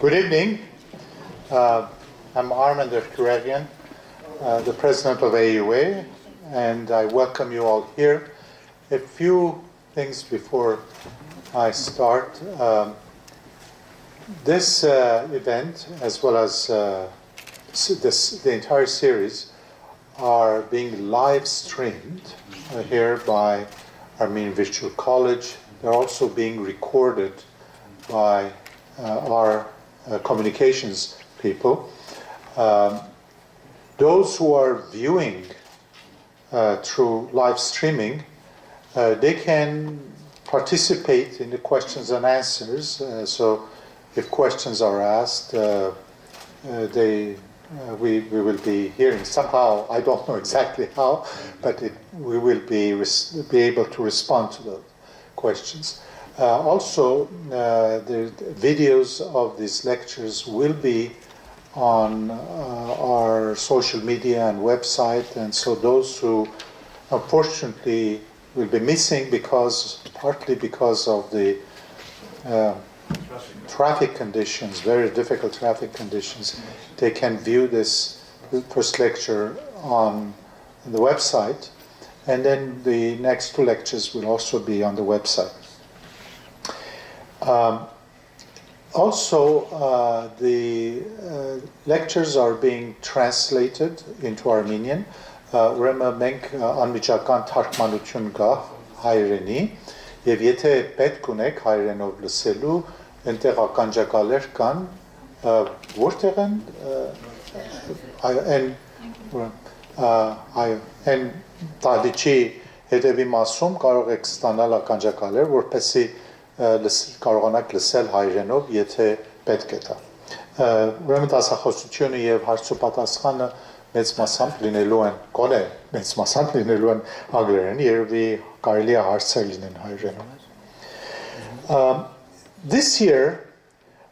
Good evening. I'm Yerevan, the president of AUA, and I welcome you all here. A few things before I start. This event, as well as the entire series, are being live streamed here by Armenian Virtual College. They're also being recorded by our communications people. Those who are viewing through live streaming, they can participate in the questions and answers. So if questions are asked, we will be hearing somehow. I don't know exactly how, but we will be able to respond to those questions. Also, the videos of these lectures will be on our social media and website, and so those who unfortunately will be missing partly because of the traffic conditions, very difficult traffic conditions, they can view this first lecture on the website, and then the next two lectures will also be on the website. The lectures are being translated into Armenian. Ուրեմն մենք անմիջական թարգմանություն կա հայերենի, եւ եթե պետք ունեք հայերենով լսելու, այնտեղ ականջակալեր կան, որտեղ են այն տալիչի հետևի մասում կարող եք ստանալ ականջակալեր, որպեսզի կարողանաք լսել հայերենով, եթե պետք է դա։ Ուրեմն դասախոսությունը եւ հարցուպատասխանը մեծ մասամբ լինելու են, գոնե մեծ մասամբ լինելու են անգլերեն, երևի կարելի է հարցեր լինեն հայերենով։ This year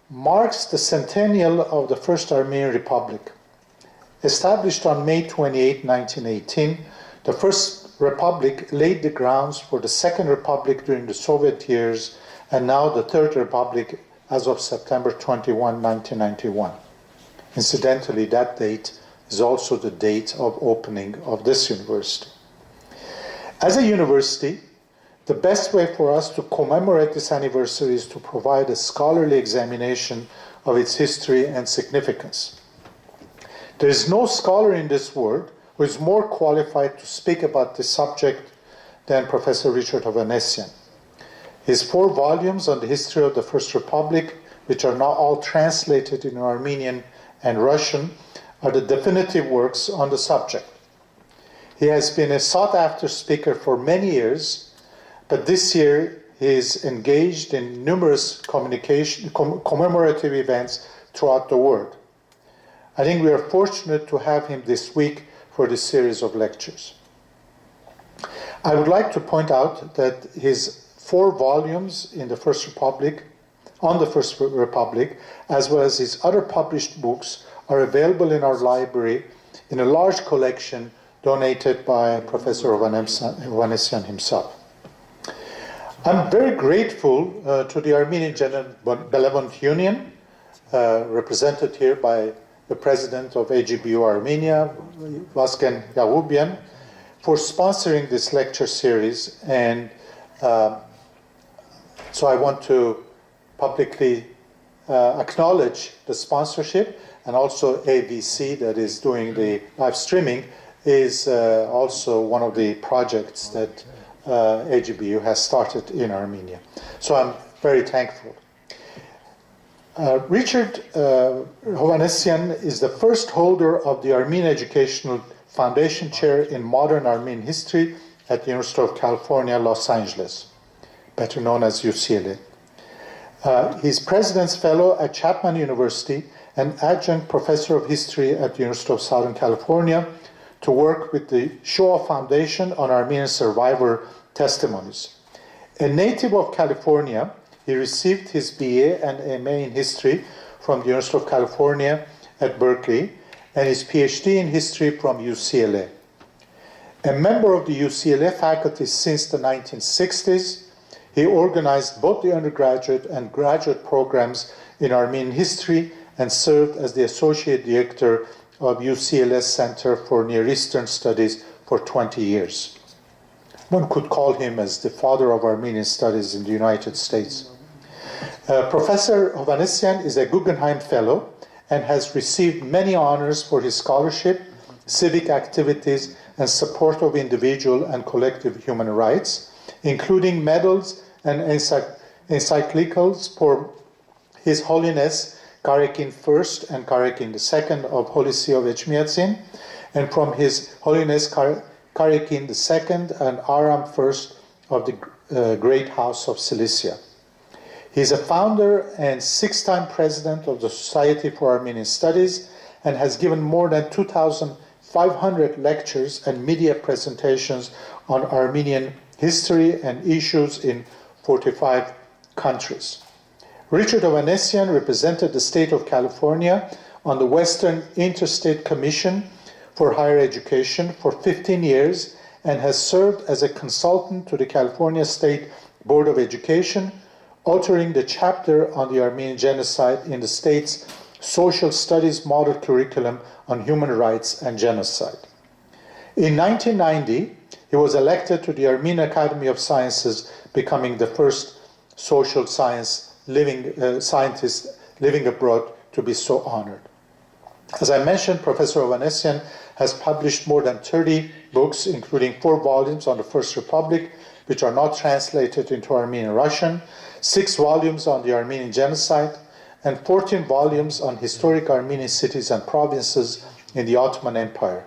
marks the centennial of the First Armenian Republic. Established on May 28, 1918, the First Republic laid the grounds for the Second Republic during the Soviet years, and now the Third Republic as of September 21, 1991. Incidentally, that date is also the date of opening of this university. As a university, the best way for us to commemorate this anniversary is to provide a scholarly examination of its history and significance. There is no scholar in this world who is more qualified to speak about this subject than Professor Richard Hovhannisyan. His 4 volumes on the history of the First Republic, which are now all translated in Armenian and Russian, are the definitive works on the subject. He has been a sought-after speaker for many years, but this year he is engaged in numerous commemorative events throughout the world. I think we are fortunate to have him this week for this series of lectures. I would like to point out that his 4 volumes in the First Republic, on the First Republic, as well as his other published books, are available in our library in a large collection donated by Professor Hovhannisyan himself. I'm very grateful to the Armenian Benevolent Union, represented here by the president of AGBU Armenia, Vasgen Yagubian, for sponsoring this lecture series, and so I want to publicly acknowledge the sponsorship, and also AVC, that is doing the live streaming, is also one of the projects that AGBU has started in Armenia. So I'm very thankful. Richard Hovhannisyan is the first holder of the Armenian Educational Foundation Chair in Modern Armenian History at the University of California, Los Angeles, better known as UCLA. He's President's Fellow at Chapman University and Adjunct Professor of History at the University of Southern California to work with the Shoah Foundation on Armenian survivor testimonies. A native of California, he received his BA and MA in History from the University of California at Berkeley and his PhD in History from UCLA. A member of the UCLA faculty since the 1960s, He organized both the undergraduate and graduate programs in Armenian history and served as the Associate Director of UCLS Center for Near Eastern Studies for 20 years. One could call him as the father of Armenian studies in the United States. Professor Hovhannisyan is a Guggenheim Fellow and has received many honors for his scholarship, civic activities, and support of individual and collective human rights, including medals and encyclicals for His Holiness Karekin I and Karekin II of Holy See of Echmiadzin, and from His Holiness Karekin II and Aram I of the Great House of Cilicia. He is a founder and 6-time president of the Society for Armenian Studies and has given more than 2,500 lectures and media presentations on Armenian history and issues in 45 countries. Richard Hovannisian represented the state of California on the Western Interstate Commission for Higher Education for 15 years and has served as a consultant to the California State Board of Education, authoring the chapter on the Armenian genocide in the state's social studies model curriculum on human rights and genocide. In 1990, he was elected to the Armenian Academy of Sciences, becoming the first social science scientist living abroad to be so honored. As I mentioned, Professor Hovannisian has published more than 30 books, including 4 volumes on the First Republic, which are not translated into Armenian Russian, 6 volumes on the Armenian genocide, and 14 volumes on historic Armenian cities and provinces in the Ottoman Empire.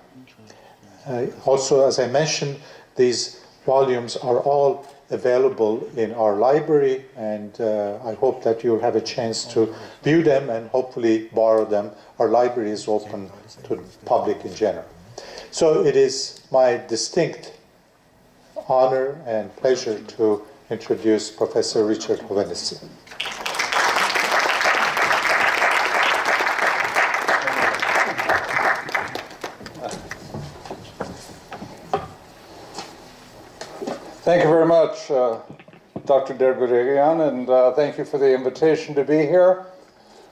Also, as I mentioned, these volumes are all available in our library, and I hope that you'll have a chance to view them and hopefully borrow them. Our library is open to the public in general. So it is my distinct honor and pleasure to introduce Professor Richard Hovannisian. Thank you very much, Dr. Dergurerian, and thank you for the invitation to be here.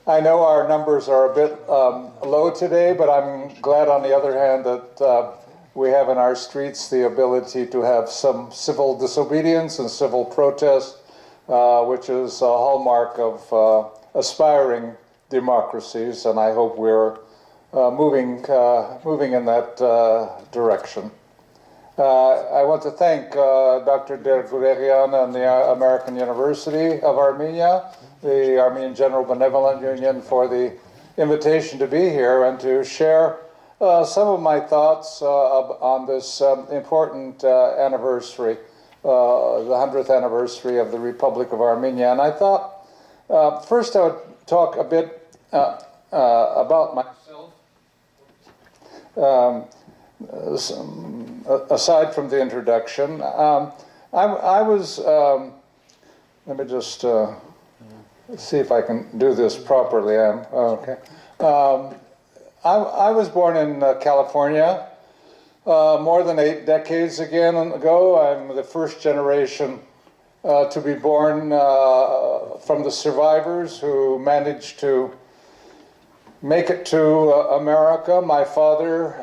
I know our numbers are a bit low today, but I'm glad on the other hand that we have in our streets the ability to have some civil disobedience and civil protest, which is a hallmark of aspiring democracies, and I hope we're moving in that direction. I want to thank Dr. Dergurerian and the American University of Armenia, the Armenian General Benevolent Union, for the invitation to be here and to share some of my thoughts on this important anniversary, the 100th anniversary of the Republic of Armenia. And I thought first I would talk a bit about myself. Aside from the introduction, I was, let me just see if I can do this properly. Okay. I was born in California more than 8 decades ago. I'm the first generation to be born from the survivors who managed to make it to America. My father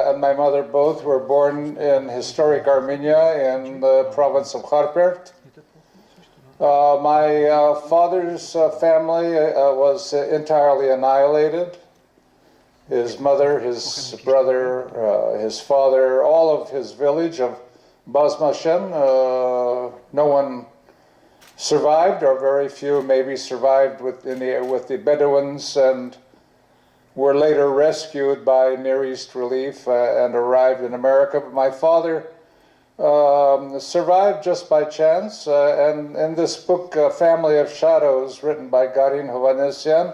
and my mother both were born in historic Armenia in the province of Kharpert. My father's family was entirely annihilated. His mother, his brother, his father, all of his village of Bazmashen, no one survived, or very few maybe survived with the Bedouins, and were later rescued by Near East Relief and arrived in America. But my father survived just by chance, and in this book, Family of Shadows, written by Garin Hovannisian,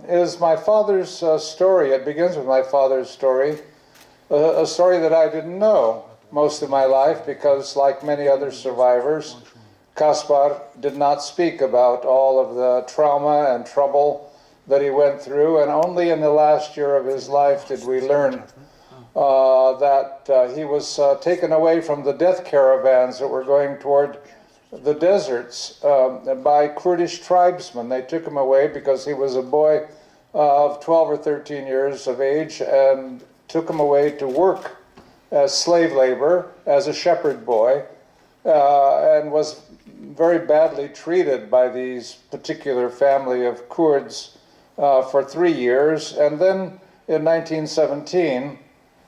is my father's story. It begins with my father's story, a story that I didn't know most of my life, because like many other survivors, Kaspar did not speak about all of the trauma and trouble that he went through, and only in the last year of his life did we learn that he was taken away from the death caravans that were going toward the deserts by Kurdish tribesmen. They took him away because he was a boy of 12 or 13 years of age and took him away to work as slave labor, as a shepherd boy, and was very badly treated by these particular family of Kurds for 3 years. And then in 1917,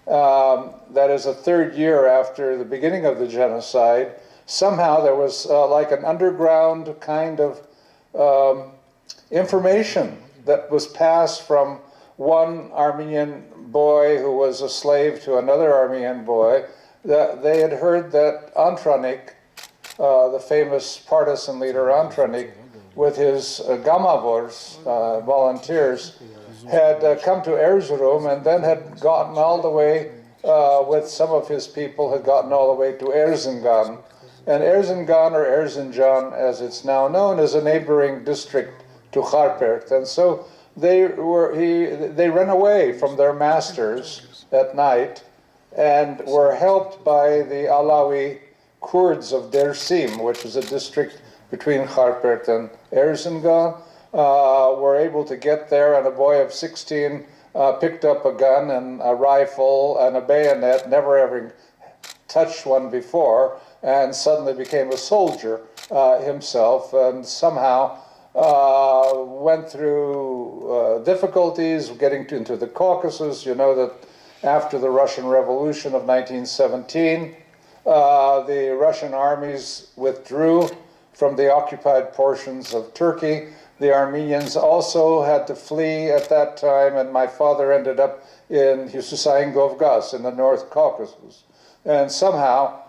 that is a third year after the beginning of the genocide, somehow there was like an underground kind of information that was passed from one Armenian boy who was a slave to another Armenian boy, that they had heard that Antranik, the famous partisan leader Antranik, with his Gamavors, volunteers, had come to Erzurum and then had gotten all the way, with some of his people, had gotten all the way to Erzincan. And Erzincan, or Erzincan as it's now known, is a neighboring district to Kharpert. And so they ran away from their masters at night and were helped by the Alawi Kurds of Dersim, which is a district between Kharpert and Erzincan, were able to get there, and a boy of 16 picked up a gun and a rifle and a bayonet, never having touched one before, and suddenly became a soldier himself, and somehow went through difficulties getting into the Caucasus. You know that after the Russian Revolution of 1917, the Russian armies withdrew from the occupied portions of Turkey. The Armenians also had to flee at that time, and my father ended up in Husayn-Govgas in the North Caucasus. And somehow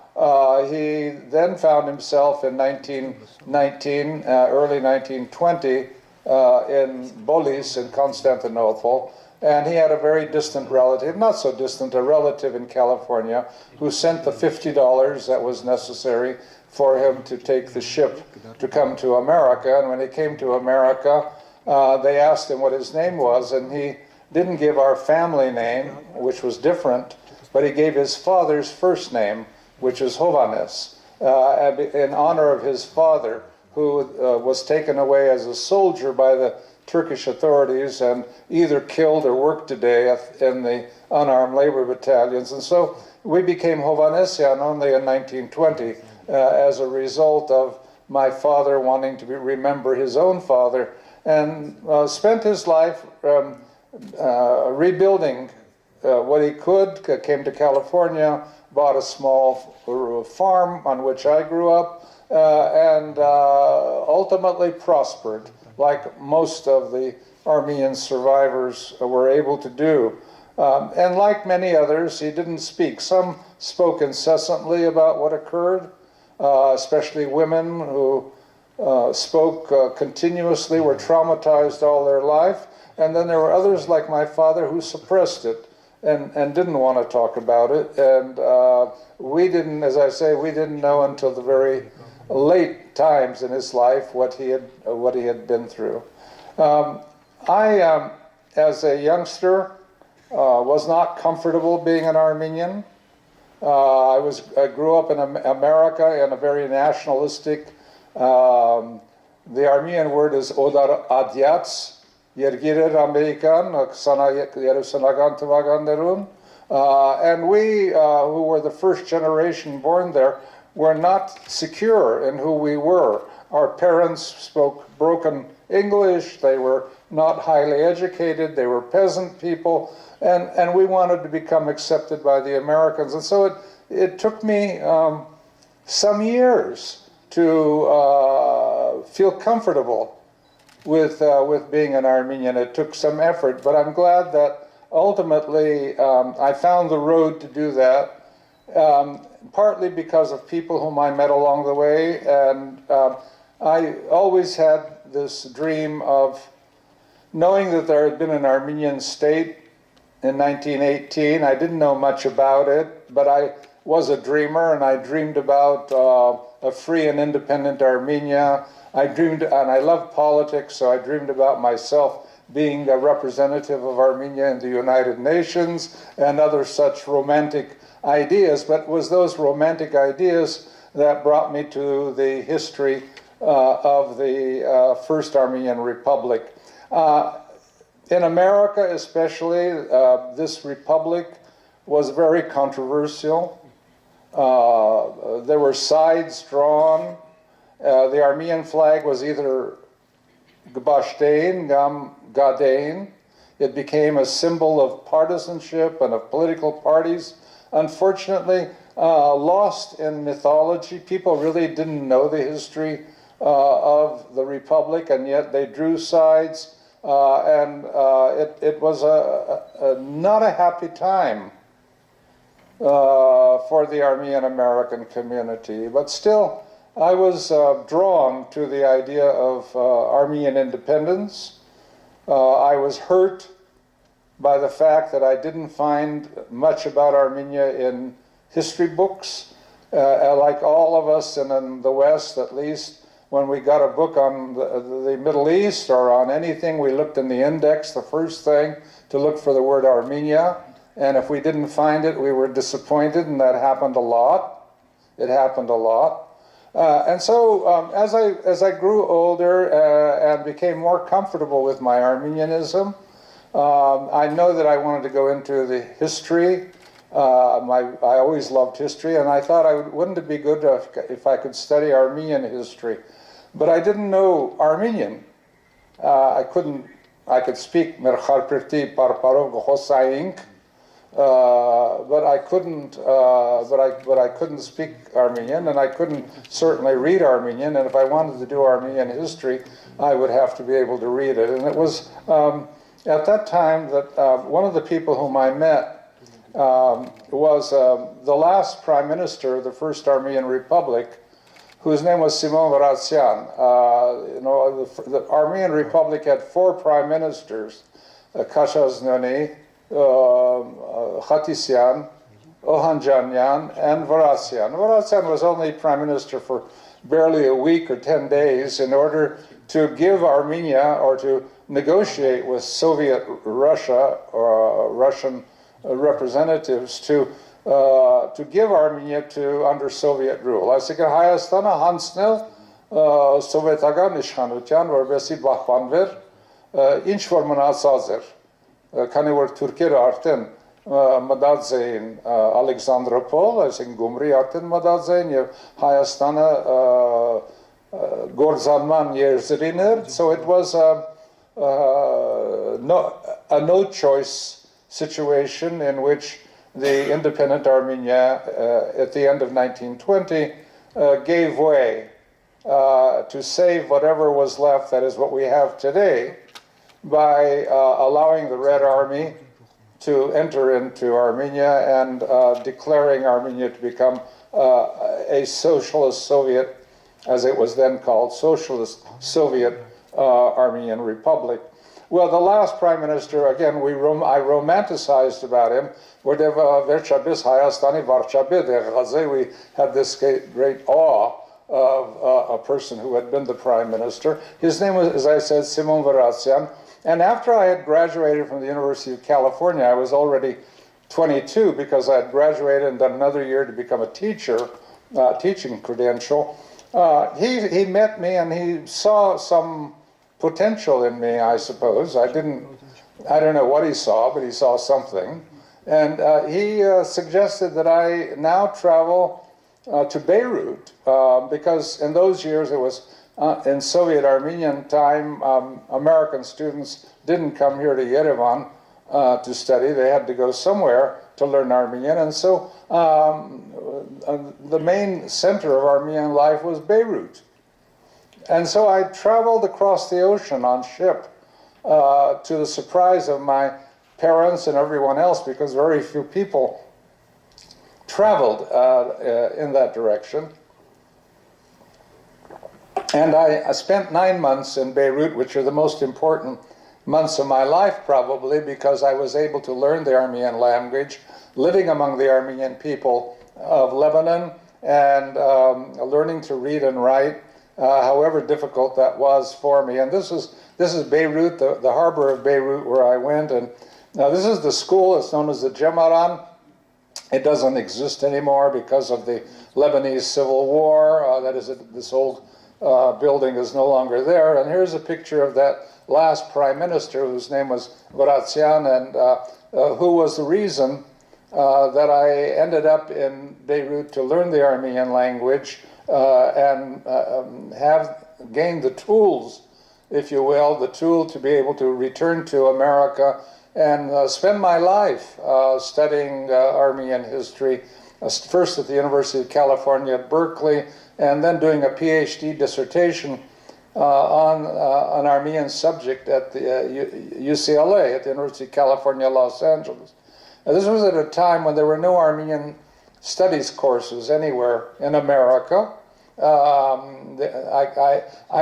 he then found himself in 1919, early 1920, in Bolis in Constantinople, and he had a very distant relative, not so distant, a relative in California, who sent the $50 that was necessary for him to take the ship to come to America. And when he came to America, they asked him what his name was, and he didn't give our family name, which was different, but he gave his father's first name, which is Hovhannis, in honor of his father, who was taken away as a soldier by the Turkish authorities and either killed or worked to death in the unarmed labor battalions. And so we became Hovhannisyan only in 1920 as a result of my father wanting to remember his own father, and spent his life rebuilding what he could, came to California, bought a small farm on which I grew up, and ultimately prospered, like most of the Armenian survivors were able to do. And like many others, he didn't speak. Some spoke incessantly about what occurred, especially women who spoke continuously, were traumatized all their life. And then there were others like my father who suppressed it and didn't want to talk about it. And we didn't, as I say, we didn't know until the very late times in his life what he had been through. I, as a youngster, was not comfortable being an Armenian. I grew up in America in a very nationalistic, the Armenian word is Odar Adyats, Yergirer Amerikan, Yerusalem Tavaganderun. And we, who were the first generation born there, were not secure in who we were. Our parents spoke broken English, they were not highly educated, they were peasant people, and we wanted to become accepted by the Americans. And so it took me some years to feel comfortable with being an Armenian. It took some effort, but I'm glad that ultimately I found the road to do that. Partly because of people whom I met along the way, and I always had this dream of knowing that there had been an Armenian state in 1918. I didn't know much about it, but I was a dreamer, and I dreamed about a free and independent Armenia. I dreamed, and I loved politics, so I dreamed about myself being a representative of Armenia in the United Nations and other such romantic ideas. But it was those romantic ideas that brought me to the history of the First Armenian Republic. In America especially, this republic was very controversial. There were sides drawn. The Armenian flag was either Gbashtein, Gam Gadein. It became a symbol of partisanship and of political parties. Unfortunately, lost in mythology. People really didn't know the history of the Republic, and yet they drew sides, and it was not a happy time for the Armenian American community. But still, I was drawn to the idea of Armenian independence. I was hurt by the fact that I didn't find much about Armenia in history books. Like all of us in the West, at least, when we got a book on the Middle East or on anything, we looked in the index, the first thing, to look for the word Armenia. And if we didn't find it, we were disappointed, and that happened a lot. It happened a lot. And so as I grew older and became more comfortable with my Armenianism, I know that I wanted to go into the history. I always loved history, and I thought, wouldn't it be good if I could study Armenian history? But I didn't know Armenian. I could speak Mercharprti Parparov Ghosaink, but I couldn't speak Armenian, and I couldn't certainly read Armenian. And if I wanted to do Armenian history, I would have to be able to read it. And it was at that time that one of the people whom I met was the last prime minister of the First Armenian Republic, whose name was Simon Varatsian. The Armenian Republic had 4 prime ministers: Khashasnoni, Hovhannisyan, Hovhannisyan, and Varatsian. Varatsian was only prime minister for barely a week or 10 days in order to give Armenia, or to negotiate with Soviet Russia or Russian representatives to give Armenia under Soviet rule. Այսինքն Հայաստանը հանձնել սովետական իշխանության, որպեսզի պահպանվեր ինչ որ մնացած էր, քանի որ թուրքերը արդեն մտած էին Ալեքսանդրոպոլ, այսինքն Գյումրի արդեն մտած էին, եւ Հայաստանը գործանման երզերին էր. So it was a no-choice situation in which the independent Armenia at the end of 1920 gave way to save whatever was left, that is what we have today, by allowing the Red Army to enter into Armenia and declaring Armenia to become a socialist Soviet, as it was then called, socialist Soviet Armenian Republic. Well, the last prime minister, again, I romanticized about him. We had this great awe of a person who had been the prime minister. His name was, as I said, Simon Varatsian. And after I had graduated from the University of California, I was already 22 because I had graduated and done another year to become a teacher, teaching credential. He met me and he saw some potential in me, I suppose. I don't know what he saw, but he saw something. And he suggested that I now travel to Beirut, because in those years it was in Soviet Armenian time, American students didn't come here to Yerevan to study. They had to go somewhere to learn Armenian. And so the main center of Armenian life was Beirut. And so I traveled across the ocean on ship, to the surprise of my parents and everyone else, because very few people traveled in that direction. And I spent 9 months in Beirut, which are the most important months of my life probably, because I was able to learn the Armenian language, living among the Armenian people of Lebanon, and learning to read and write, however difficult that was for me. And this is Beirut, the harbor of Beirut, where I went. And now this is the school. It's known as the Gemaran. It doesn't exist anymore because of the Lebanese Civil War. That is, this old building is no longer there. And here's a picture of that last prime minister, whose name was Hovhannisyan, and who was the reason that I ended up in Beirut to learn the Armenian language and have gained the tools, if you will, the tool to be able to return to America and spend my life studying Armenian history, first at the University of California at Berkeley, and then doing a PhD dissertation on an Armenian subject at the UCLA, at the University of California, Los Angeles. Now, this was at a time when there were no Armenian studies courses anywhere in America. I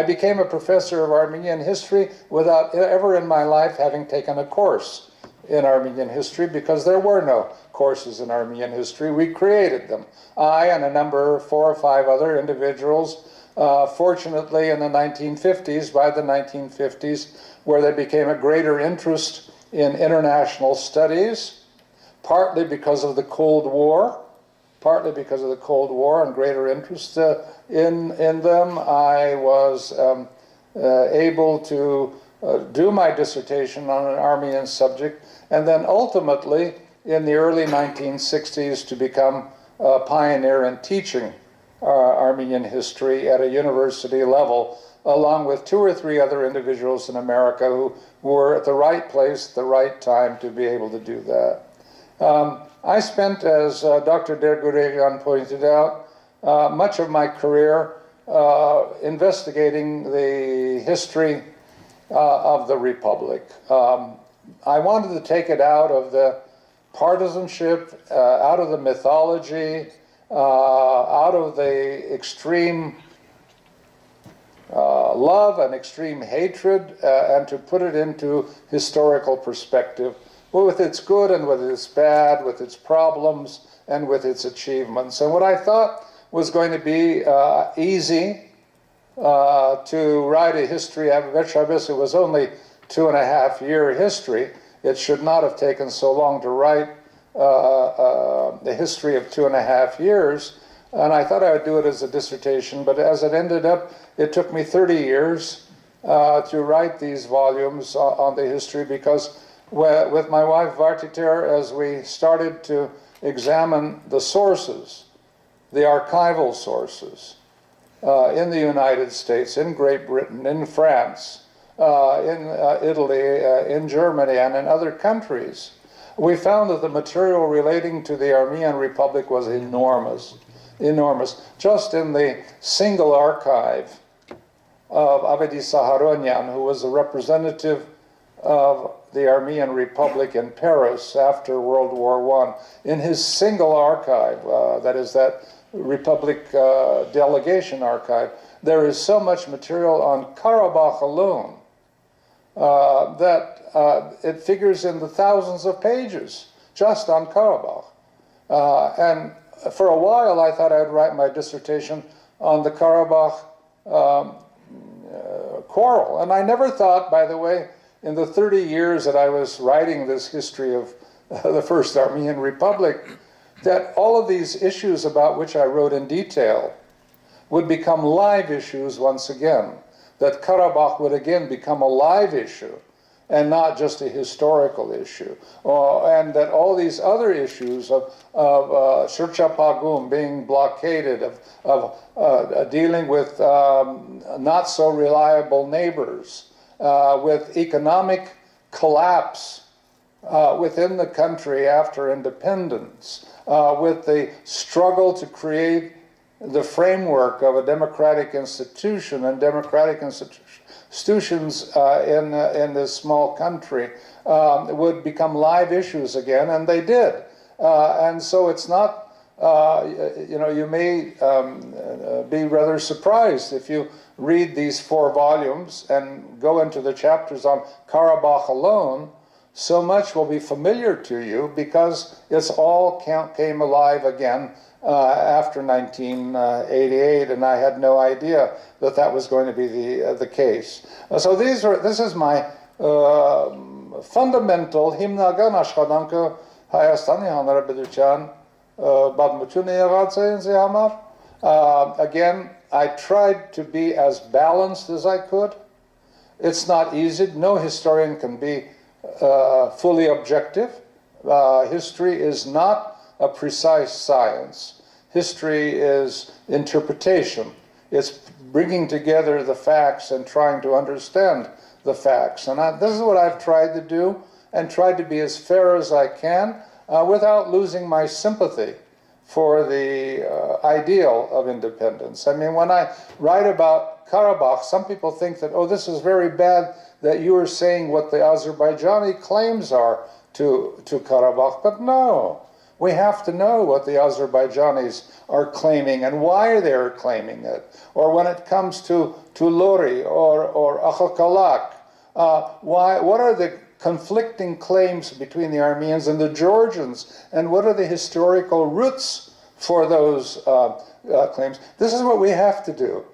became a professor of Armenian history without ever in my life having taken a course in Armenian history, because there were no courses in Armenian history. We created them. I and a number, 4 or 5 other individuals, fortunately in the 1950s, by the 1950s, where there became a greater interest in international studies, partly because of the Cold War, and greater interest in them, I was able to do my dissertation on an Armenian subject, and then ultimately, in the early 1960s, to become a pioneer in teaching Armenian history at a university level, along with 2 or 3 other individuals in America who were at the right place at the right time to be able to do that. I spent, as Dr. Derguregian pointed out, much of my career investigating the history of the Republic. I wanted to take it out of the partisanship, out of the mythology, out of the extreme love and extreme hatred, and to put it into historical perspective, with its good and with its bad, with its problems and with its achievements. And what I thought was going to be easy to write a history of Veshabis, it was only 2.5-year history. It should not have taken so long to write the history of 2.5 years. And I thought I would do it as a dissertation, but as it ended up, it took me 30 years to write these volumes on the history, because with my wife Vartiter, as we started to examine the sources, the archival sources, in the United States, in Great Britain, in France, in Italy, in Germany, and in other countries, we found that the material relating to the Armenian Republic was enormous. Just in the single archive of Avedi Saharonyan, who was the representative of the Armenian Republic in Paris after World War I, in his single archive, that is that Republic delegation archive, there is so much material on Karabakh alone that it figures in the thousands of pages just on Karabakh. And for a while I thought I'd write my dissertation on the Karabakh quarrel. And I never thought, by the way, in the 30 years that I was writing this history of the First Armenian Republic, that all of these issues about which I wrote in detail would become live issues once again, that Karabakh would again become a live issue and not just a historical issue, and that all these other issues of Shirchapagum being blockaded, of dealing with not so reliable neighbors, with economic collapse within the country after independence, with the struggle to create the framework of a democratic institution and democratic institutions in this small country would become live issues again, and they did. And so it's not, you may be rather surprised if you read these 4 volumes and go into the chapters on Karabakh alone. So much will be familiar to you because it's all came alive again after 1988, and I had no idea that that was going to be the case. So this is my fundamental հիմնական աշխատանքը Հայաստանի Հանրապետության Again, I tried to be as balanced as I could. It's not easy. No historian can be fully objective. History is not a precise science. History is interpretation. It's bringing together the facts and trying to understand the facts. And this is what I've tried to do, and tried to be as fair as I can without losing my sympathy for the ideal of independence. I mean, when I write about Karabakh, some people think that, oh, this is very bad that you are saying what the Azerbaijani claims are to Karabakh. But no, we have to know what the Azerbaijanis are claiming and why they're claiming it. Or when it comes to Lori or Akhalkalak, what are the conflicting claims between the Armenians and the Georgians, and what are the historical roots for those claims? This is what we have to do.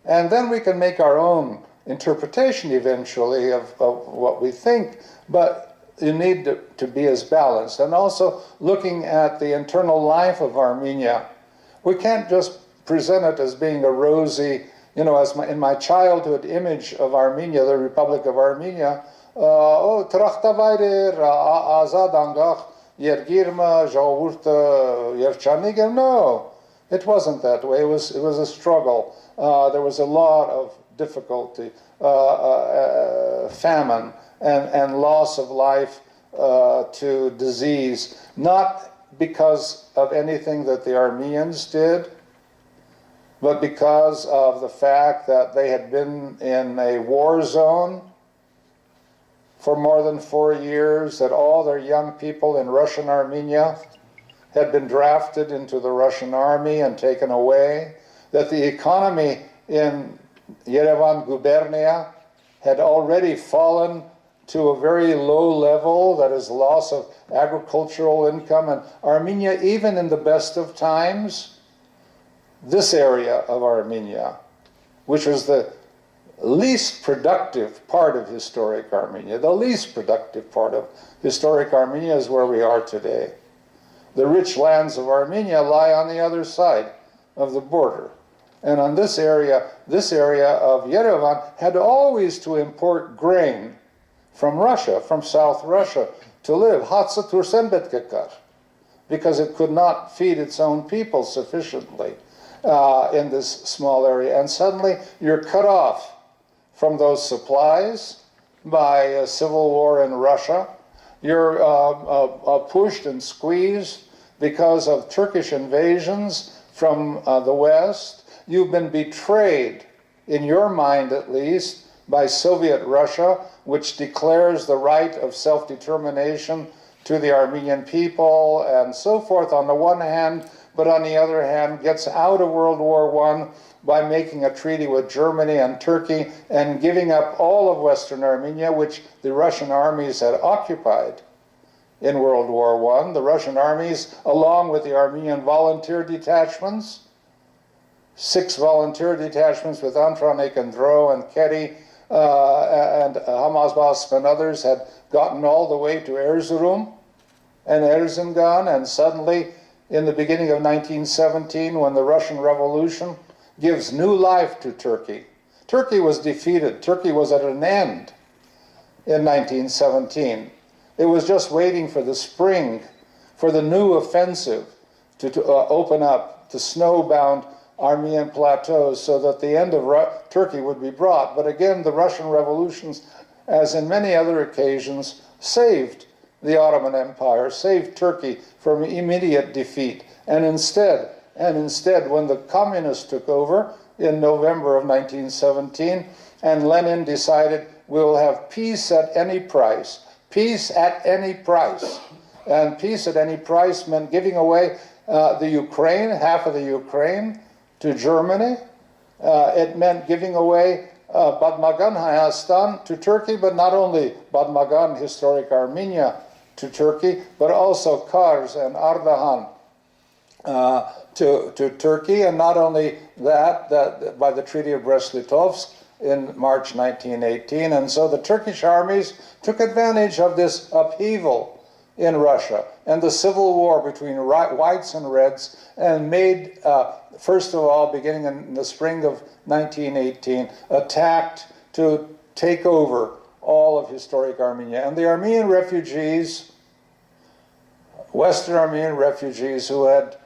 And then we can make our own interpretation eventually of what we think, but you need to be as balanced. And also looking at the internal life of Armenia, we can't just present it as being a rosy, you know, as in my childhood image of Armenia, the Republic of Armenia, Trachtavayr, Azad Angach, Yergirma, Jawurta, Yerchanig. No, it wasn't that way. It was a struggle. There was a lot of difficulty, famine, and loss of life to disease, not because of anything that the Armenians did, but because of the fact that they had been in a war zone for more than 4 years, that all their young people in Russian Armenia had been drafted into the Russian army and taken away, that the economy in Yerevan gubernia had already fallen to a very low level, that is, loss of agricultural income. And Armenia, even in the best of times, this area of Armenia, which was the least productive part of historic Armenia, the least productive part of historic Armenia is where we are today. The rich lands of Armenia lie on the other side of the border. And on this area of Yerevan had always to import grain from Russia, from South Russia, to live, because it could not feed its own people sufficiently in this small area. And suddenly you're cut off from those supplies by a civil war in Russia. You're pushed and squeezed because of Turkish invasions from the West. You've been betrayed, in your mind at least, by Soviet Russia, which declares the right of self-determination to the Armenian people and so forth on the one hand, but on the other hand gets out of World War I by making a treaty with Germany and Turkey and giving up all of Western Armenia, which the Russian armies had occupied in World War I. The Russian armies, along with the Armenian volunteer detachments, 6 volunteer detachments with Antranik and Dro and Keri and Hamazbasp and others, had gotten all the way to Erzurum and Erzincan, and suddenly in the beginning of 1917, when the Russian Revolution gives new life to Turkey. Turkey was defeated. Turkey was at an end in 1917. It was just waiting for the spring, for the new offensive to open up the snowbound Armenian plateaus so that the end of Turkey would be brought. But again, the Russian revolutions, as in many other occasions, saved the Ottoman Empire, saved Turkey from immediate defeat. And instead, when the communists took over in November of 1917, and Lenin decided we will have peace at any price. Peace at any price. And peace at any price meant giving away the Ukraine, half of the Ukraine, to Germany. It meant giving away Badmagan, Hayastan, to Turkey, but not only Badmagan, historic Armenia, to Turkey, but also Kars and Ardahan to Turkey. And not only that by the Treaty of Brest-Litovsk in March 1918. And so the Turkish armies took advantage of this upheaval in Russia and the civil war between whites and reds, and made, first of all, beginning in the spring of 1918, attacked to take over all of historic Armenia. And the Armenian refugees, Western Armenian refugees who had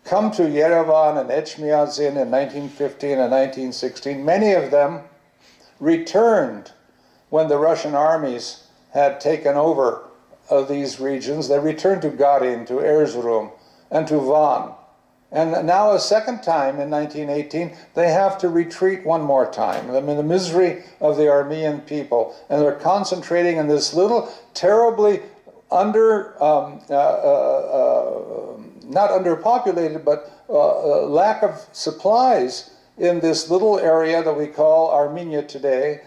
come to Yerevan and Hovhannisyan in 1915 and 1916, many of them returned when the Russian armies had taken over these regions. They returned to Garin, to Erzurum, and to Van. And now a second time in 1918, they have to retreat one more time. I mean, the misery of the Armenian people. And they're concentrating in this little, terribly not underpopulated, but lack of supplies in this little area that we call Armenia today,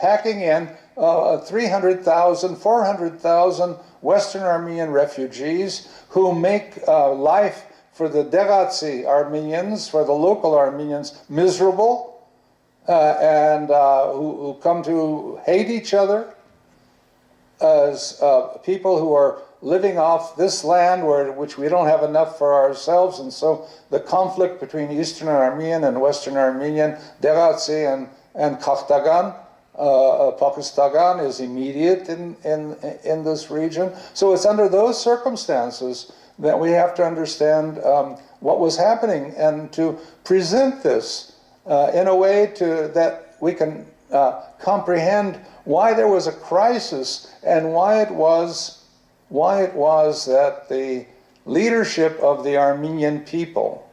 packing in 300,000, 400,000 Western Armenian refugees who make life for the Degatsi Armenians, for the local Armenians, miserable, and who come to hate each other as people who are living off this land which we don't have enough for ourselves. And so the conflict between Eastern Armenian and Western Armenian, Degatsi and Kakhtagan, Pakistagan, is immediate in this region. So it's under those circumstances that we have to understand what was happening, and to present this in a way that we can comprehend why there was a crisis, and why it was that the leadership of the Armenian people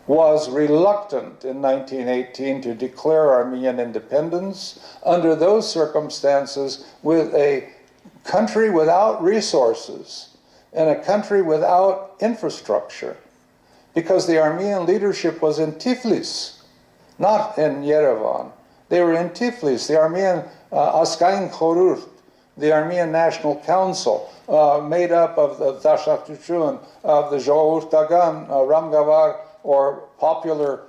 was reluctant in 1918 to declare Armenian independence under those circumstances, with a country without resources and a country without infrastructure, because the Armenian leadership was in Tiflis, not in Yerevan. They were in Tiflis. The Armenian Askayin Khorurt, the Armenian National Council, made up of the Dashaktuchun, of the Zhourtagan, Ramgavar, or Popular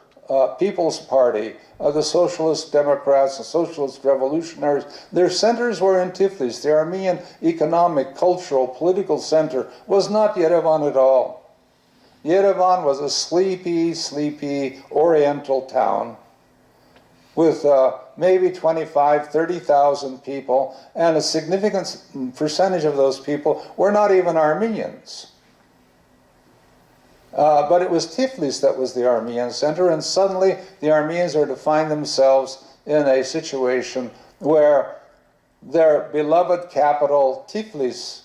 People's Party, the Socialist Democrats, the Socialist Revolutionaries, their centers were in Tiflis. The Armenian economic, cultural, political center was not Yerevan at all. Yerevan was a sleepy oriental town with maybe 25, 30,000 people, and a significant percentage of those people were not even Armenians. But it was Tiflis that was the Armenian center, and suddenly the Armenians are to find themselves in a situation where their beloved capital, Tiflis,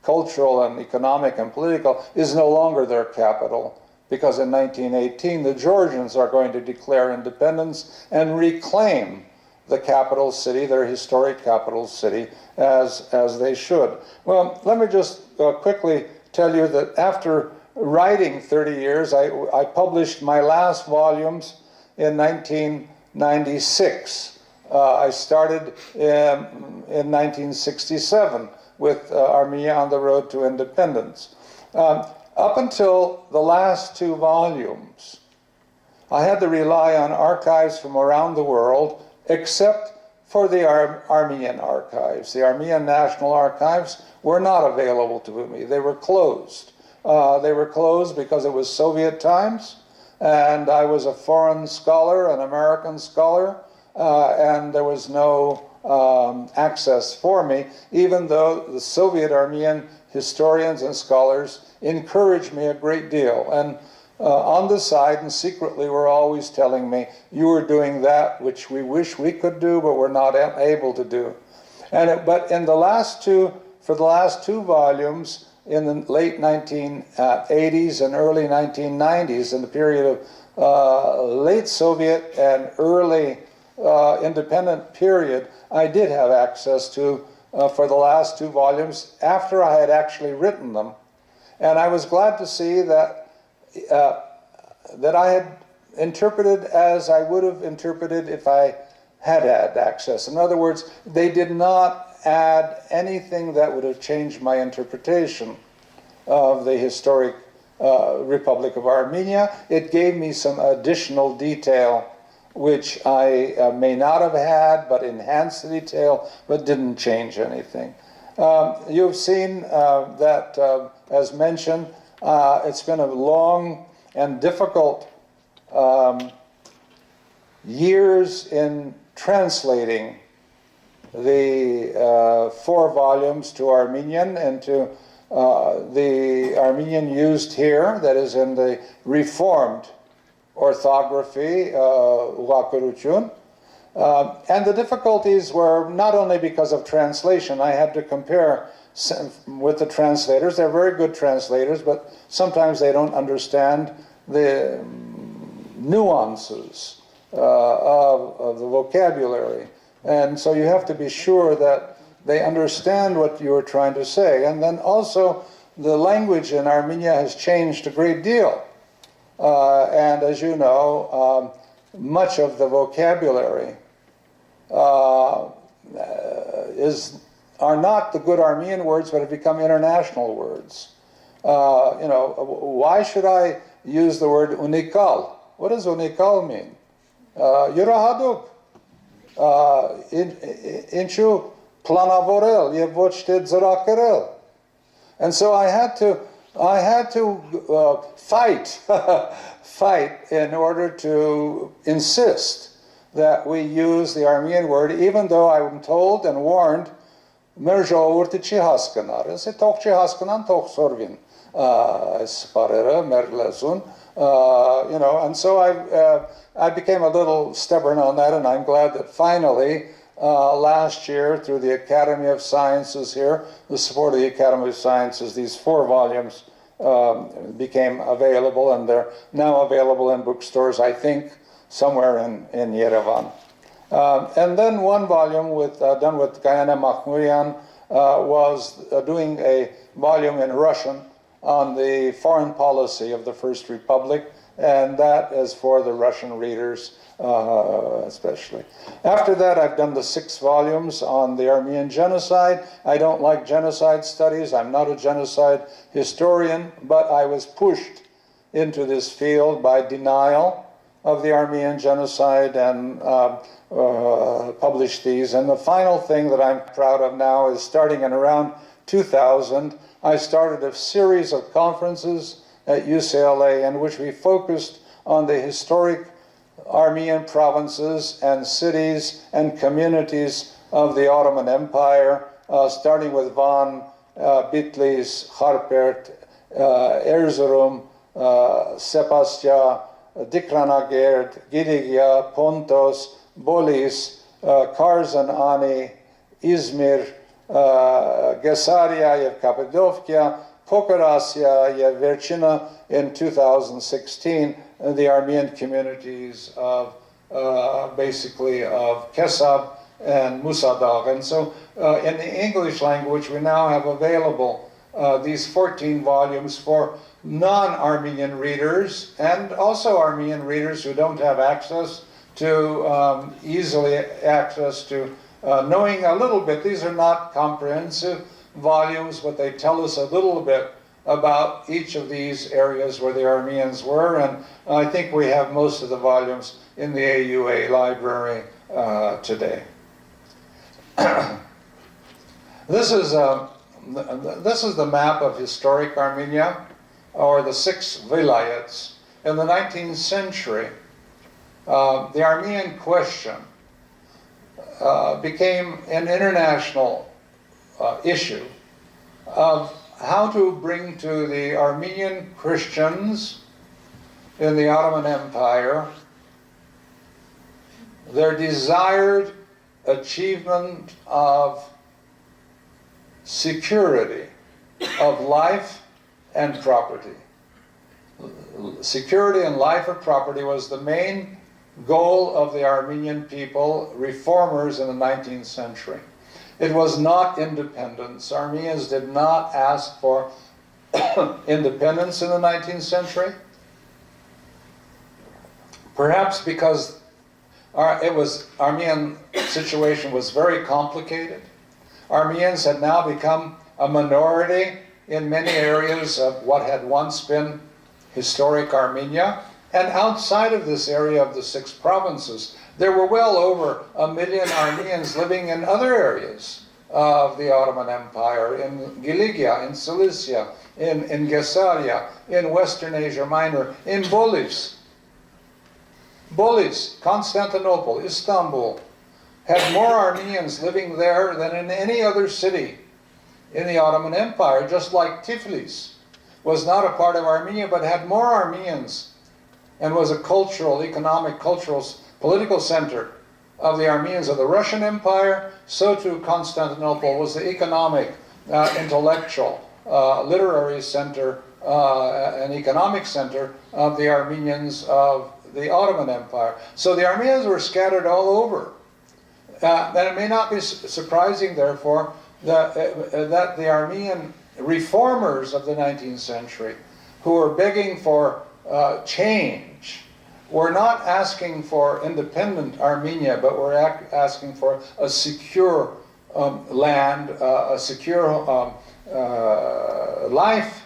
cultural and economic and political, is no longer their capital, because in 1918 the Georgians are going to declare independence and reclaim the capital city, their historic capital city, as they should. Well, let me just quickly tell you that after writing 30 years, I published my last volumes in 1996. I started in 1967 with Armenia on the Road to Independence. Up until the last two volumes, I had to rely on archives from around the world, except for the Armenian archives. The Armenian National Archives were not available to me. They were closed. They were closed because it was Soviet times, and I was a foreign scholar, an American scholar, and there was no access for me, even though the Soviet Armenian historians and scholars encouraged me a great deal. And on the side and secretly were always telling me, you are doing that which we wish we could do, but we're not able to do. But in the last two volumes, in the late 1980s and early 1990s, in the period of late Soviet and early independent period, I did have access to, for the last two volumes, after I had actually written them. And I was glad to see that I had interpreted as I would have interpreted if I had had access. In other words, they did not add anything that would have changed my interpretation of the historic Republic of Armenia. It gave me some additional detail which I may not have had, but enhanced the detail, but didn't change anything. You've seen that, as mentioned, it's been a long and difficult years in translating the 4 volumes to Armenian and to the Armenian used here, that is in the Reformed orthography, Uğakuruçun. And the difficulties were not only because of translation. I had to compare with the translators. They're very good translators, but sometimes they don't understand the nuances of the vocabulary. And so you have to be sure that they understand what you are trying to say. And then also, the language in Armenia has changed a great deal. And as you know, much of the vocabulary are not the good Armenian words, but have become international words. Why should I use the word unikal? What does unikal mean? Յուրահատուկ, ինչու planavorel, եւ ոչ թե ծրագրել. And so I had to fight in order to insist that we use the Armenian word, even though I'm told and warned, մեր ժողովուրդը չի հասկանար. Ասե թող չի հասկանան, թող սորվին այս բառերը մեր լեզուն. And so I became a little stubborn on that, and I'm glad that finally, last year, through the Academy of Sciences here, the support of the Academy of Sciences, these 4 volumes became available, and they're now available in bookstores, I think, somewhere in Yerevan. And then 1 volume done with Gayane Makhmurian was doing a volume in Russian on the foreign policy of the First Republic, and that is for the Russian readers especially. After that, I've done the 6 volumes on the Armenian genocide. I don't like genocide studies. I'm not a genocide historian, but I was pushed into this field by denial of the Armenian genocide and published these. And the final thing that I'm proud of now is, starting in around 2000, I started a series of conferences at UCLA in which we focused on the historic Armenian provinces and cities and communities of the Ottoman Empire, starting with Van, Bitlis, Harpert, Erzurum, Sepastya, Dikranagerd, Gidigia, Pontos, Bolis, Karzan Ani, Izmir, Gesaria եւ Cappadocia, Փոքր Ասիա եւ վերջինը in 2016, the Armenian communities of basically of Kesab and Musadag. And so in the English language, we now have available these 14 volumes for non-Armenian readers, and also Armenian readers who don't have access to easily access to knowing a little bit. These are not comprehensive volumes, but they tell us a little bit about each of these areas where the Armenians were, and I think we have most of the volumes in the AUA library today. This is the map of historic Armenia, or the 6 vilayets. In the 19th century, the Armenian question became an international issue of how to bring to the Armenian Christians in the Ottoman Empire their desired achievement of security of life and property. Security and life and property was the main goal of the Armenian people, reformers in the 19th century. It was not independence. Armenians did not ask for independence in the 19th century. Perhaps because Armenian situation was very complicated. Armenians had now become a minority in many areas of what had once been historic Armenia. And outside of this area of the 6 provinces, there were well over 1 million Armenians living in other areas of the Ottoman Empire, in Gilicia, in Cilicia, in Gessaria, in Western Asia Minor, in Bolis, Constantinople, Istanbul, had more Armenians living there than in any other city in the Ottoman Empire, just like Tiflis was not a part of Armenia, but had more Armenians and was a cultural, economic, cultural, political center of the Armenians of the Russian Empire. So too Constantinople was the economic, intellectual, literary center, and economic center of the Armenians of the Ottoman Empire. So the Armenians were scattered all over. And it may not be surprising, therefore, that the Armenian reformers of the 19th century, who were begging for change, were not asking for independent Armenia, but were asking for a secure land, a secure life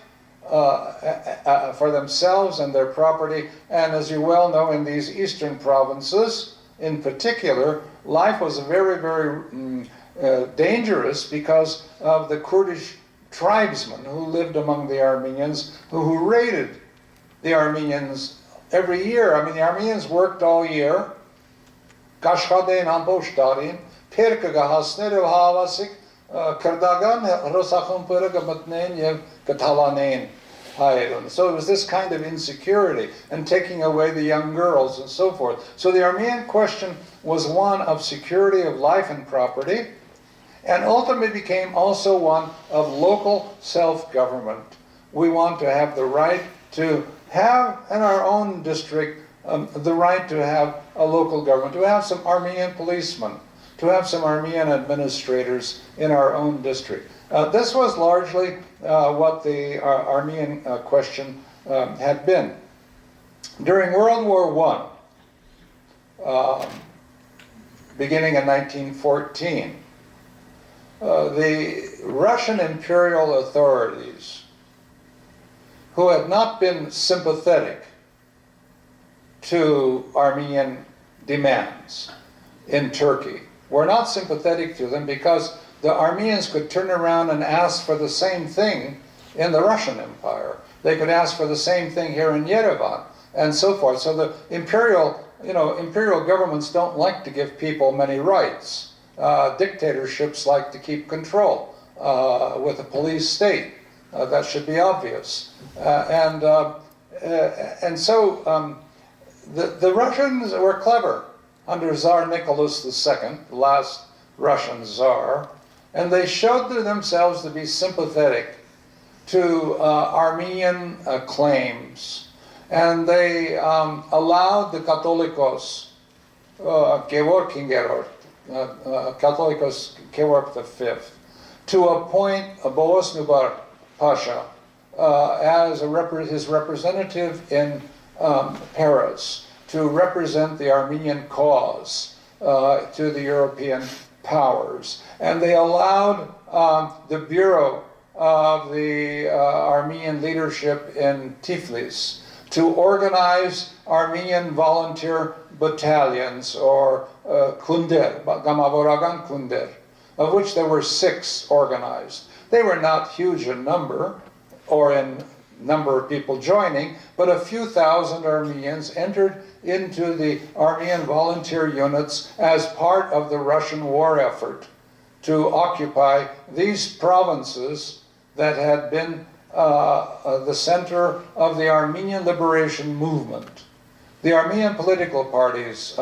for themselves and their property. And as you well know, in these eastern provinces in particular, life was very, very dangerous because of the Kurdish tribesmen who lived among the Armenians, who raided the Armenians every year. I mean, the Armenians worked all year. Kashkadein ambosh darin, perke gahasner ev havasik Kurdagan Rosachumpura gamatnein yev katalanein. So it was this kind of insecurity and taking away the young girls and so forth. So the Armenian question was one of security of life and property, and ultimately became also one of local self-government. We want to have the right to have in our own district the right to have a local government, to have some Armenian policemen, to have some Armenian administrators in our own district. This was largely what the Armenian question had been. During World War I, beginning in 1914, the Russian imperial authorities, who had not been sympathetic to Armenian demands in Turkey, were not sympathetic to them because the Armenians could turn around and ask for the same thing in the Russian Empire. They could ask for the same thing here in Yerevan, and so forth. So the imperial governments don't like to give people many rights. Dictatorships like to keep control with a police state. That should be obvious. And so the Russians were clever under Tsar Nicholas II, the last Russian Tsar, and they showed themselves to be sympathetic to Armenian claims. And they allowed the Catholicos, Catholicos Georg V, to appoint Boaz Nubar Pasha as his representative in Paris to represent the Armenian cause to the European powers. And they allowed the Bureau of the Armenian leadership in Tiflis to organize Armenian volunteer battalions, or kunder, Gamavoragan kunder, of which there were 6 organized. They were not huge in number, or in number of people joining, but a few thousand Armenians entered into the Armenian volunteer units as part of the Russian war effort to occupy these provinces that had been the center of the Armenian liberation movement. The Armenian political parties,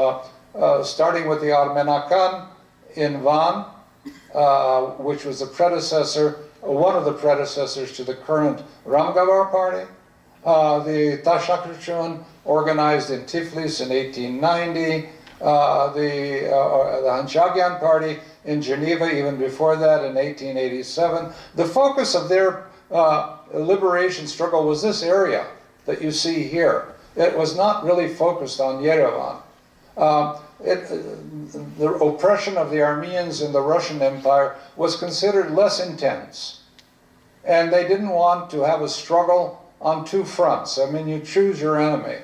starting with the Armenakan in Van, which was the predecessor, one of the predecessors to the current Ramgavar party, the Tashakirchun, organized in Tiflis in 1890, the Hanshagian party in Geneva even before that in 1887. The focus of their liberation struggle was this area that you see here. It was not really focused on Yerevan. The oppression of the Armenians in the Russian Empire was considered less intense. And they didn't want to have a struggle on 2 fronts. I mean, you choose your enemy.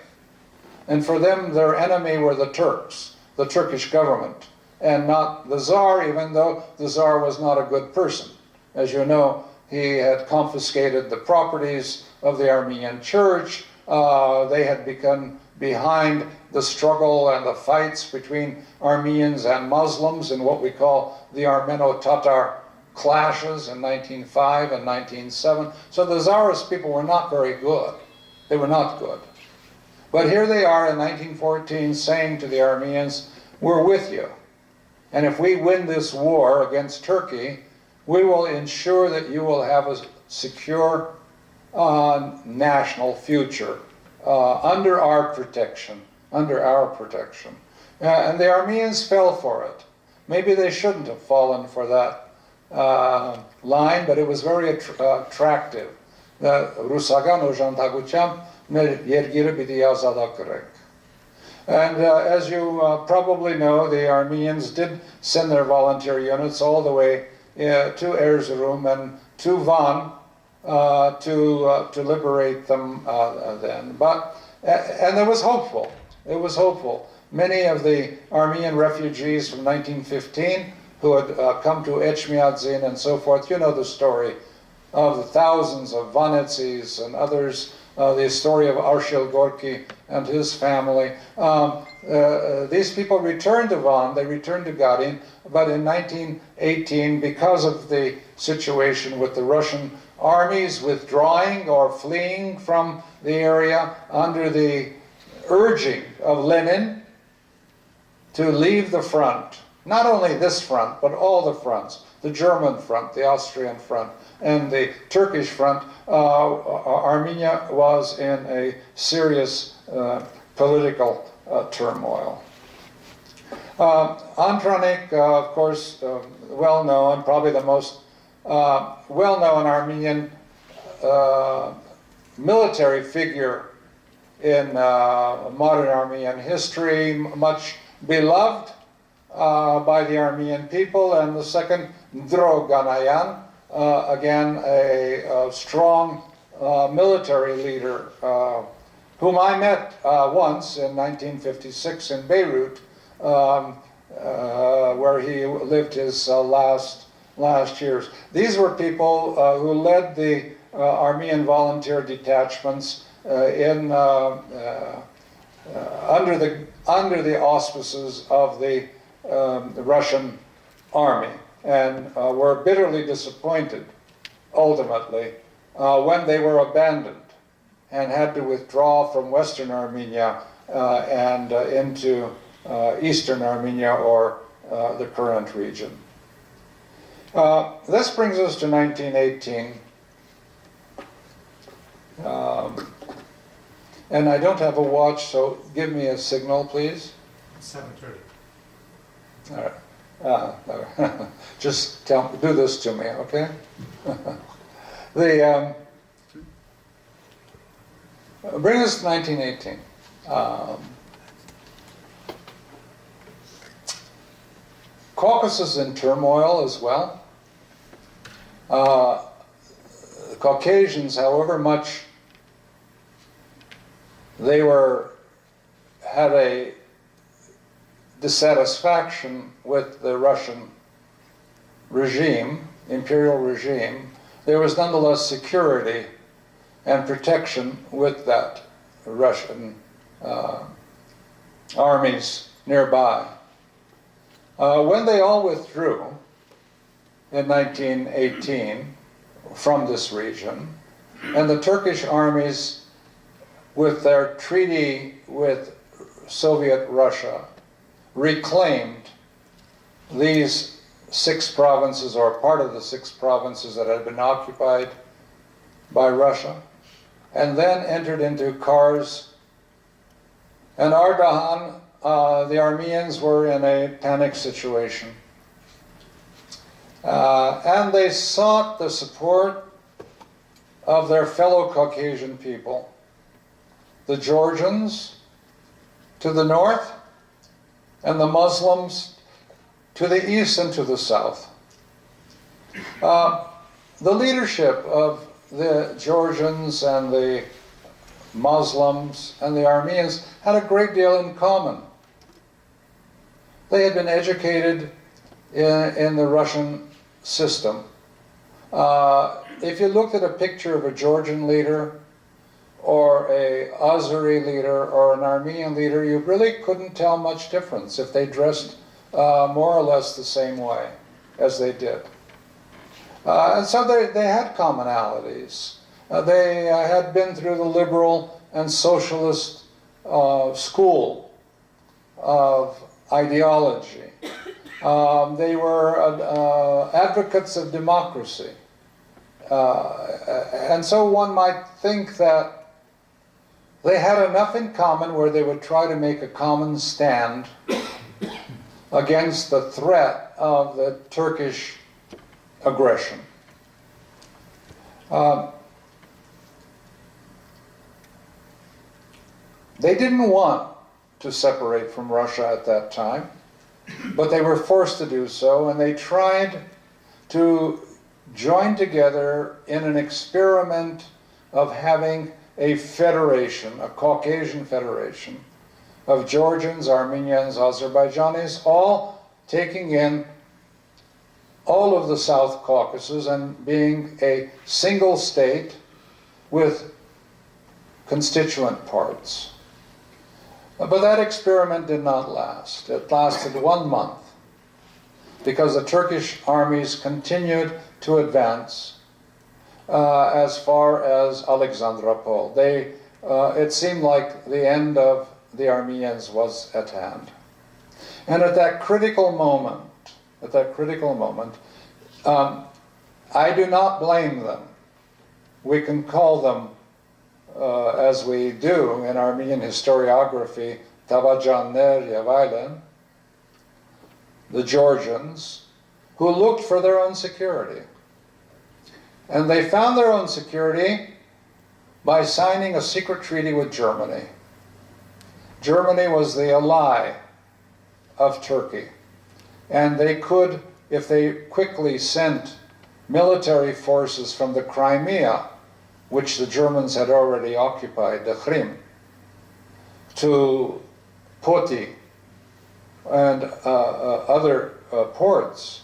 And for them, their enemy were the Turks, the Turkish government, and not the Tsar, even though the Tsar was not a good person. As you know, he had confiscated the properties of the Armenian church. They had become behind the struggle and the fights between Armenians and Muslims in what we call the Armeno-Tatar clashes in 1905 and 1907. So the Tsarist people were not very good. They were not good. But here they are in 1914 saying to the Armenians, we're with you. And if we win this war against Turkey, we will ensure that you will have a secure national future under our protection, And the Armenians fell for it. Maybe they shouldn't have fallen for that line, but it was very attractive. Ռուսական օժանդակությամբ մեր երկիրը պիտի ազատագրենք. And as you probably know, the Armenians did send their volunteer units all the way to Erzurum and to Van to liberate them then. And it was hopeful. It was hopeful. Many of the Armenian refugees from 1915 who had come to Echmiadzin and so forth, you know the story of the thousands of Hovhannisyan and others, the story of Arshil Gorky and his family. These people returned to Van, they returned to Garin, but in 1918, because of the situation with the Russian armies withdrawing or fleeing from the area under the urging of Lenin to leave the front, not only this front, but all the fronts, the German front, the Austrian front, and the Turkish front, Armenia was in a serious political turmoil. Andranik, of course, well-known, probably the most well-known Armenian military figure in modern Armenian history, much beloved by the Armenian people, and the second, Droganayan, again a strong military leader whom I met once in 1956 in Beirut, where he lived his last years. These were people who led the Armenian volunteer detachments under the auspices of the Russian army, and were bitterly disappointed, ultimately, when they were abandoned and had to withdraw from Western Armenia and into Eastern Armenia, or the current region. This brings us to 1918. And I don't have a watch, so give me a signal, please. 7:30. All right. Just do this to me, okay? Bring us to 1918. Caucasus is in turmoil as well. The Caucasians, however much they had a dissatisfaction with the Russian regime, imperial regime, there was nonetheless security and protection with that Russian armies nearby. When they all withdrew in 1918 from this region, and the Turkish armies, with their treaty with Soviet Russia, reclaimed these 6 provinces, or part of the 6 provinces that had been occupied by Russia, and then entered into Kars and Ardahan. The Armenians were in a panic situation. And they sought the support of their fellow Caucasian people, the Georgians to the north, and the Muslims to the east and to the south. The leadership of the Georgians and the Muslims and the Armenians had a great deal in common. They had been educated in the Russian system. If you looked at a picture of a Georgian leader or a Azeri leader or an Armenian leader, you really couldn't tell much difference if they dressed more or less the same way as they did. And so they had commonalities. They had been through the liberal and socialist school of ideology. They were advocates of democracy. And so one might think that they had enough in common where they would try to make a common stand against the threat of the Turkish aggression. They didn't want to separate from Russia at that time, but they were forced to do so, and they tried to join together in an experiment of having a federation, a Caucasian federation of Georgians, Armenians, Azerbaijanis, all taking in all of the South Caucasus and being a single state with constituent parts. But that experiment did not last. It lasted 1 month because the Turkish armies continued to advance as far as Alexandropol. It seemed like the end of the Armenians was at hand. And at that critical moment, I do not blame them. We can call them, as we do in Armenian historiography, Tavajanner Yevailen, the Georgians, who looked for their own security. And they found their own security by signing a secret treaty with Germany. Germany was the ally of Turkey. And they could, if they quickly sent military forces from the Crimea, which the Germans had already occupied, the Krim, to Poti and other ports,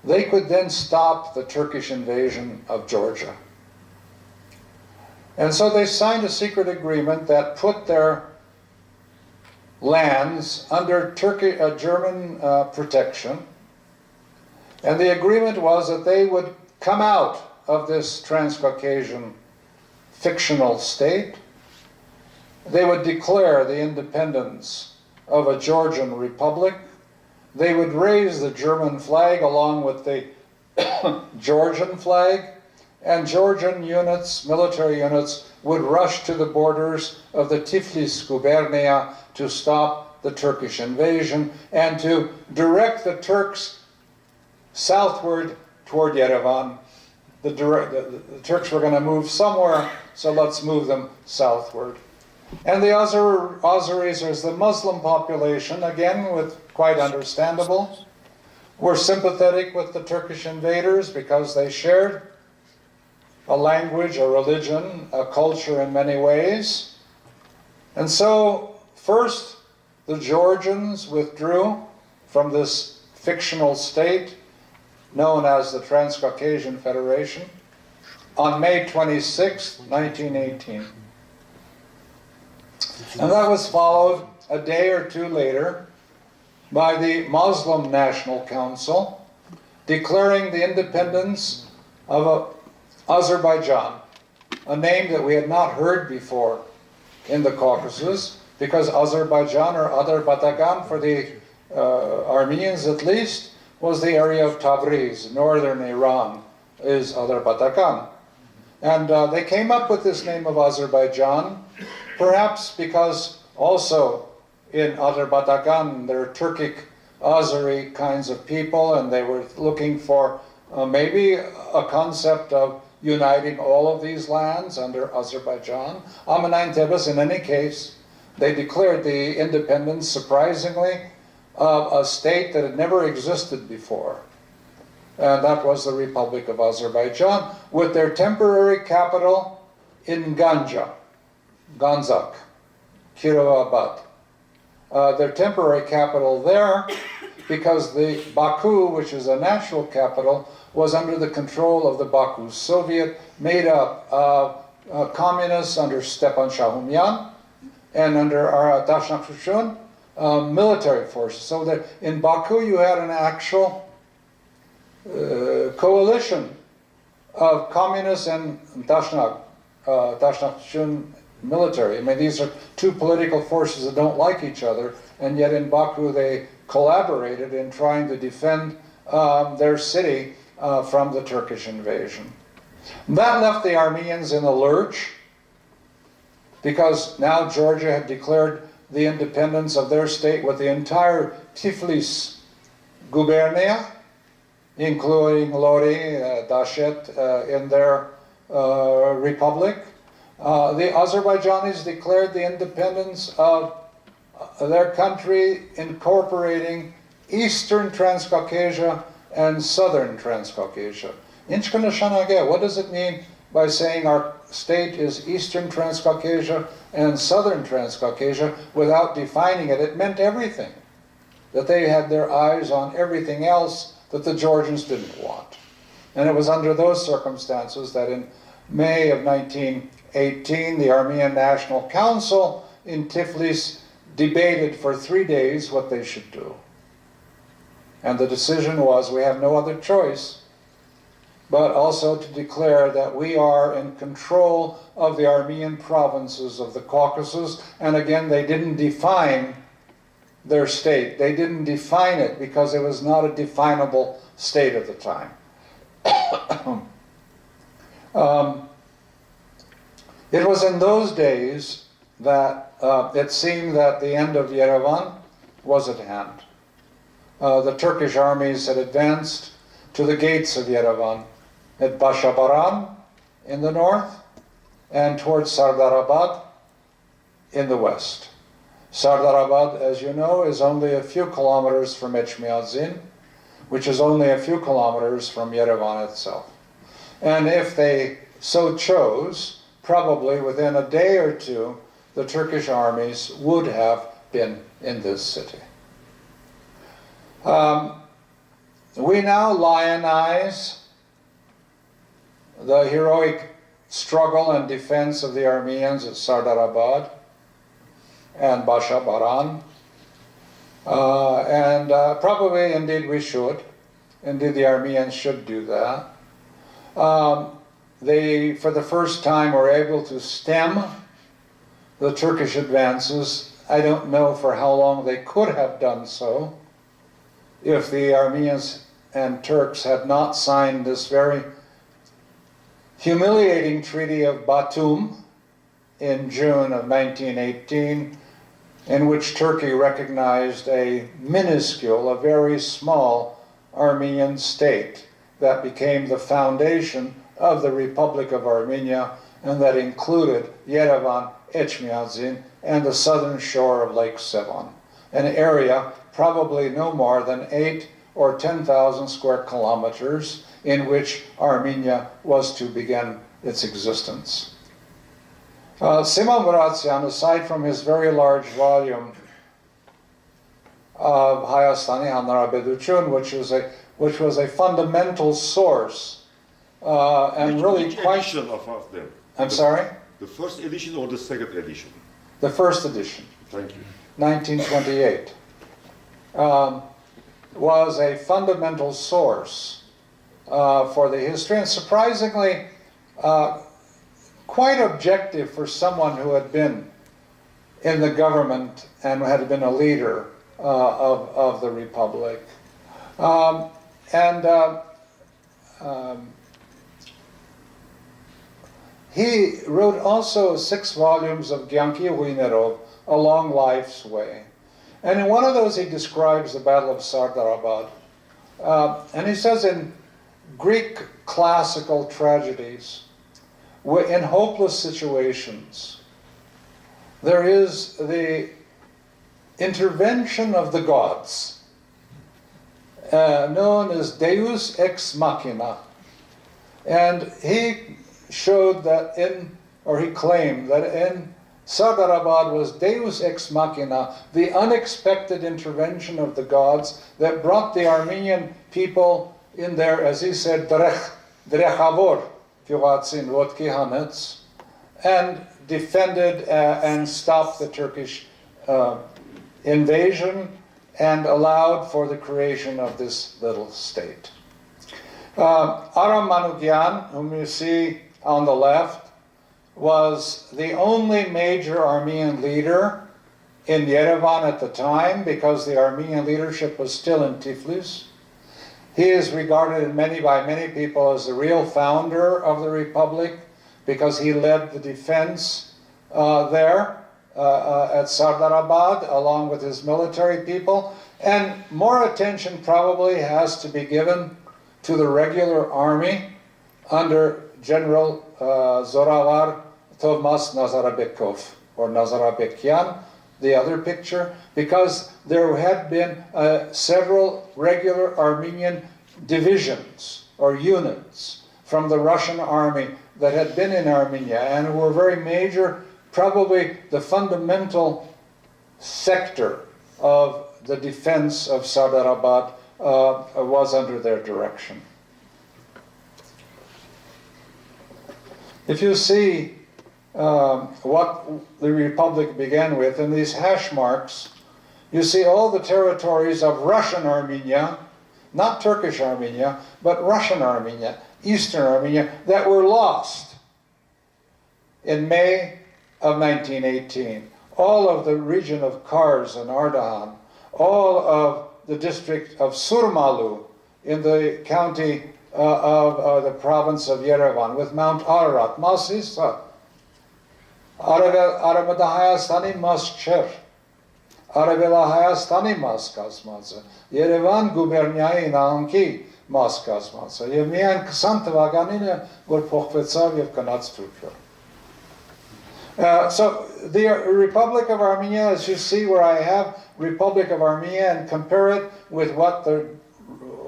they could then stop the Turkish invasion of Georgia. And so they signed a secret agreement that put their lands under German protection. And the agreement was that they would come out of this Transcaucasian fictional state. They would declare the independence of a Georgian republic. They would raise the German flag along with the Georgian flag, and Georgian units, military units, would rush to the borders of the Tiflis gubernia to stop the Turkish invasion and to direct the Turks southward toward Yerevan. The Turks were going to move somewhere, so let's move them southward. And the Azeris, as the Muslim population, again, with quite understandable, were sympathetic with the Turkish invaders because they shared a language, a religion, a culture in many ways. And so, first, the Georgians withdrew from this fictional state known as the Transcaucasian Federation on May 26, 1918. And that was followed a day or two later by the Muslim National Council declaring the independence of Azerbaijan, a name that we had not heard before in the Caucasus, because Azerbaijan, or Azerbatagan for the Armenians at least, was the area of Tabriz. Northern Iran is Azerbatagan. And they came up with this name of Azerbaijan, perhaps because also in Azerbatagan there are Turkic Azeri kinds of people, and they were looking for maybe a concept of uniting all of these lands under Azerbaijan. In any case, they declared the independence, surprisingly, of a state that had never existed before. And that was the Republic of Azerbaijan, with their temporary capital in Ganjak, Kirovabad. their temporary capital there because the Baku, which is a natural capital, was under the control of the Baku Soviet, made up of communists under Stepan Shahumyan and under our Dashnakushun military forces. So that in Baku you had an actual coalition of communists and Dashnakushun military. I mean, these are two political forces that don't like each other, and yet in Baku they collaborated in trying to defend their city from the Turkish invasion. That left the Armenians in a lurch because now Georgia had declared the independence of their state with the entire Tiflis gubernia, including Lori, Dashet in their republic. The Azerbaijanis declared the independence of their country, incorporating Eastern Transcaucasia and Southern Transcaucasia. What does it mean by saying our state is Eastern Transcaucasia and Southern Transcaucasia without defining it? It meant everything, that they had their eyes on everything else that the Georgians didn't want. And it was under those circumstances that in May of 1918, the Armenian National Council in Tiflis debated for 3 days what they should do. And the decision was, we have no other choice but also to declare that we are in control of the Armenian provinces of the Caucasus. And again, they didn't define their state. They didn't define it because it was not a definable state at the time. It was in those days that it seemed that the end of Yerevan was at hand. The Turkish armies had advanced to the gates of Yerevan at Bashabaran in the north and towards Sardarabad in the west. Sardarabad, as you know, is only a few kilometers from Echmiadzin, which is only a few kilometers from Yerevan itself. And if they so chose, probably within a day or two, the Turkish armies would have been in this city. We now lionize the heroic struggle and defense of the Armenians at Sardarabad and Bashabaran. Probably, indeed, we should. Indeed, the Armenians should do that. They, for the first time, were able to stem the Turkish advances. I don't know for how long they could have done so if the Armenians and Turks had not signed this very humiliating Treaty of Batum in June of 1918, in which Turkey recognized a minuscule, a very small Armenian state that became the foundation of the Republic of Armenia, and that included Yerevan, Echmiadzin, and the southern shore of Lake Sevan, an area probably no more than 8 or 10,000 square kilometers in which Armenia was to begin its existence. Simon Muratyan, aside from his very large volume of Hayastani Hanarabeduchun, which was a fundamental source and really which quite... edition of them? I'm sorry? The first edition or the second edition? The first edition. Thank you. 1928. Was a fundamental source for the history, and surprisingly quite objective for someone who had been in the government and had been a leader of the Republic. He wrote also 6 volumes of Gyanki Huinerov, A Long Life's Way. And in one of those he describes the Battle of Sardarabad. And he says in Greek classical tragedies, in hopeless situations, there is the intervention of the gods, known as Deus ex machina. And he showed that he claimed that in Sardarabad was Deus ex machina, the unexpected intervention of the gods that brought the Armenian people in there, as he said, Drechavor, and defended and stopped the Turkish invasion and allowed for the creation of this little state. Aram Manukyan, whom you see on the left, was the only major Armenian leader in Yerevan at the time, because the Armenian leadership was still in Tiflis. He is regarded by many people as the real founder of the republic, because he led the defense there at Sardarabad along with his military people. And more attention probably has to be given to the regular army under General Zoravar Thomas Nazarabekov, or Nazarabekyan, the other picture, because there had been several regular Armenian divisions or units from the Russian army that had been in Armenia and were very major. Probably the fundamental sector of the defense of Sardarabad was under their direction. If you see what the Republic began with, in these hash marks, you see all the territories of Russian Armenia, not Turkish Armenia, but Russian Armenia, Eastern Armenia, that were lost in May of 1918. All of the region of Kars and Ardahan, all of the district of Surmalu in the county of the province of Yerevan, with Mount Ararat, Masisa, Aravadahayastani Mascher, Aravelahayastani Maskasmaza, Yerevan Guberniai Naanki Maskasmaza, Yemian Ksantavaganina were Pochvetsav Yevkanats Turkyo. So the Republic of Armenia, as you see where I have Republic of Armenia, and compare it with what the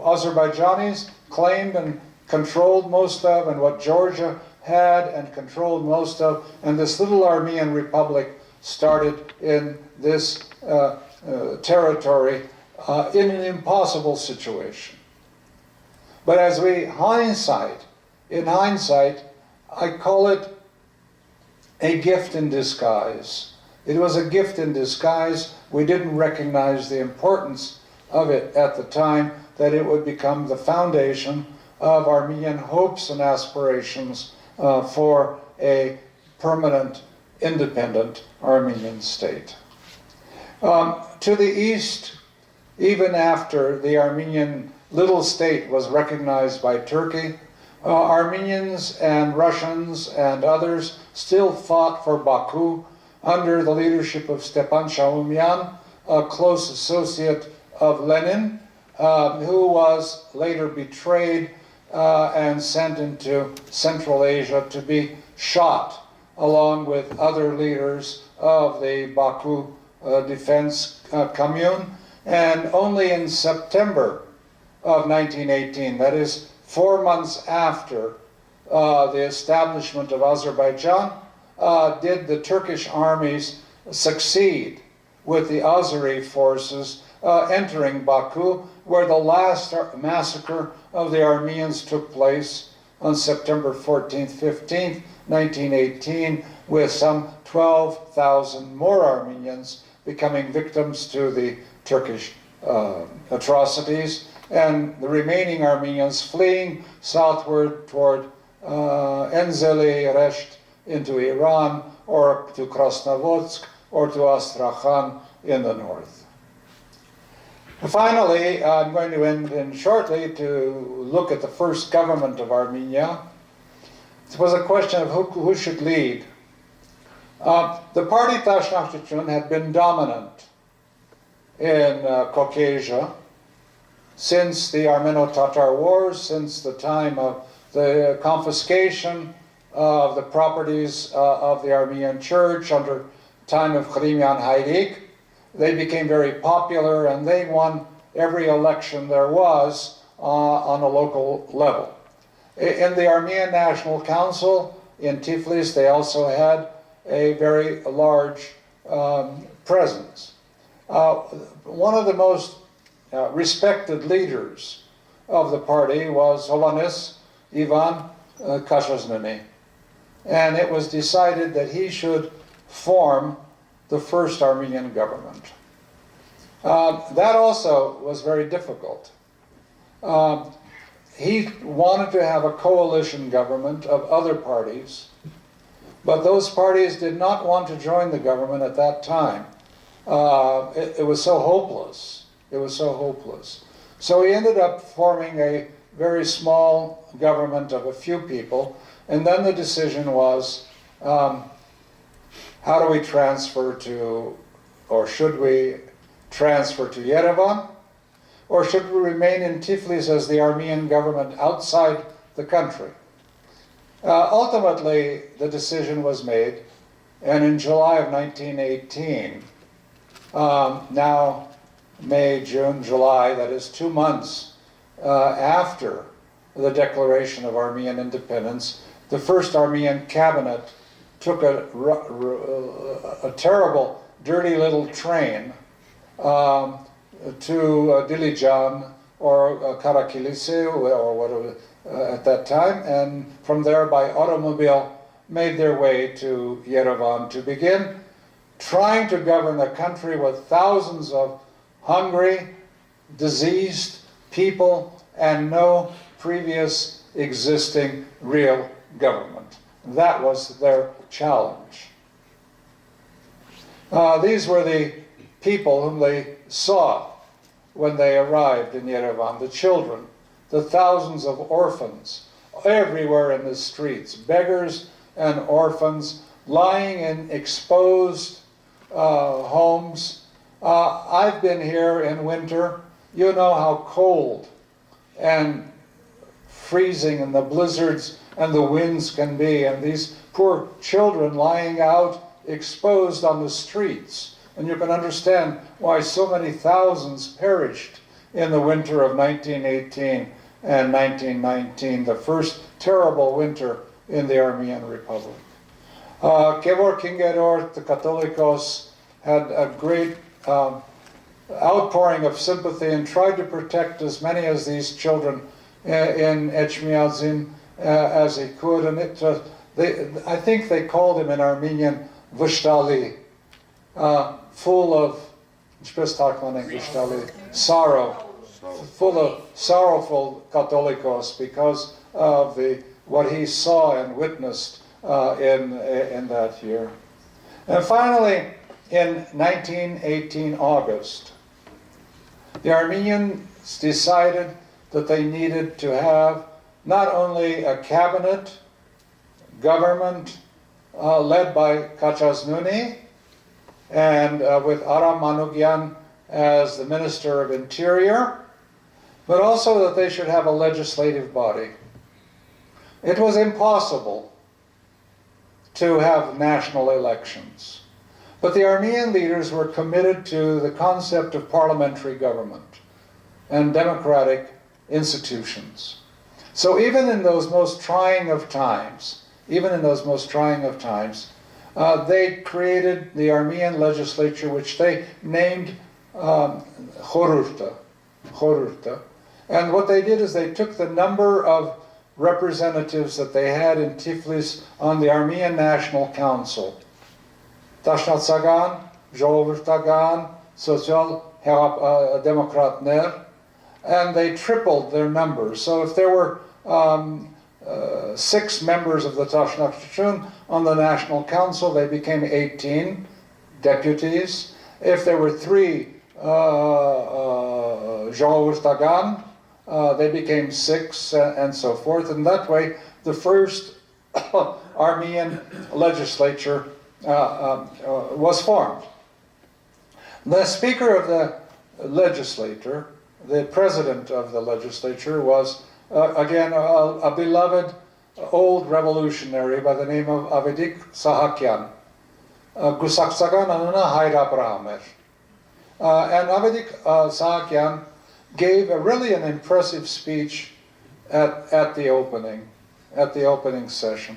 Azerbaijanis claimed and controlled most of, and what Georgia had and controlled most of, and this little Armenian Republic started in this territory in an impossible situation. But as in hindsight, I call it a gift in disguise. It was a gift in disguise. We didn't recognize the importance of it at the time, that it would become the foundation of Armenian hopes and aspirations for a permanent, independent Armenian state. To the east, even after the Armenian little state was recognized by Turkey, Armenians and Russians and others still fought for Baku under the leadership of Stepan Shahumyan, a close associate of Lenin, who was later betrayed and sent into Central Asia to be shot, along with other leaders of the Baku Defense Commune. And only in September of 1918, that is 4 months after the establishment of Azerbaijan, did the Turkish armies succeed with the Azeri forces entering Baku, where the last massacre of the Armenians took place on September 14th, 15th, 1918, with some 12,000 more Armenians becoming victims to the Turkish atrocities, and the remaining Armenians fleeing southward toward Enzeli, Resht, into Iran, or to Krasnovodsk, or to Astrakhan in the north. Finally, I'm going to end shortly to look at the first government of Armenia. It was a question of who should lead. The party Tashnakhtachun had been dominant in Caucasia since the Armeno-Tatar Wars, since the time of the confiscation of the properties of the Armenian Church under time of Khrimian Hayrik. They became very popular, and they won every election there was on a local level. In the Armenian National Council in Tiflis, they also had a very large presence. One of the most respected leaders of the party was Hovhannisyan Kashasnuni. And it was decided that he should form the First Armenian government. That also was very difficult. He wanted to have a coalition government of other parties, but those parties did not want to join the government at that time. It was so hopeless. It was so hopeless. So he ended up forming a very small government of a few people, and then the decision was, how do we transfer to, or should we transfer to Yerevan, or should we remain in Tiflis as the Armenian government outside the country? Ultimately, the decision was made, and in July of 1918, now May, June, July, that is 2 months after the declaration of Armenian independence, the First Armenian cabinet took a terrible, dirty little train to Dilijan or Karakilisi or whatever at that time, and from there by automobile made their way to Yerevan to begin trying to govern a country with thousands of hungry, diseased people and no previous existing real government. That was their challenge. These were the people whom they saw when they arrived in Yerevan, the children, the thousands of orphans everywhere in the streets, beggars and orphans lying in exposed homes. I've been here in winter. You know how cold and freezing and the blizzards and the winds can be, and these poor children lying out exposed on the streets. And you can understand why so many thousands perished in the winter of 1918 and 1919, the first terrible winter in the Armenian Republic. Kevor Kingeror, the Catholicos, had a great outpouring of sympathy and tried to protect as many of these children in Echmiadzin as he could. And I think they called him in Armenian Vshtali, full of sorrow, full of sorrowful Catholicos because of what he saw and witnessed in that year. And finally, in 1918 August, the Armenians decided that they needed to have not only a cabinet government led by Kachasnuni and with Aram Manukyan as the Minister of Interior, but also that they should have a legislative body. It was impossible to have national elections. But the Armenian leaders were committed to the concept of parliamentary government and democratic institutions. So even in those most trying of times, they created the Armenian legislature, which they named Khorurta. And what they did is they took the number of representatives that they had in Tiflis on the Armenian National Council, Tashnatsagan, Ժողովրդական, Social Democratner, and they tripled their numbers. So if there were 6 members of the Tashnakchun on the National Council, they became 18 deputies. If there were 3 Ժողովրդական, they became 6 and so forth. And that way, the first Armenian legislature was formed. The Speaker of the legislature, the President of the legislature, was again a beloved old revolutionary by the name of Avedik Sahakyan. Gusaksagan anuna Hayr Abraham. And Avedik Sahakyan gave really an impressive speech at the opening session.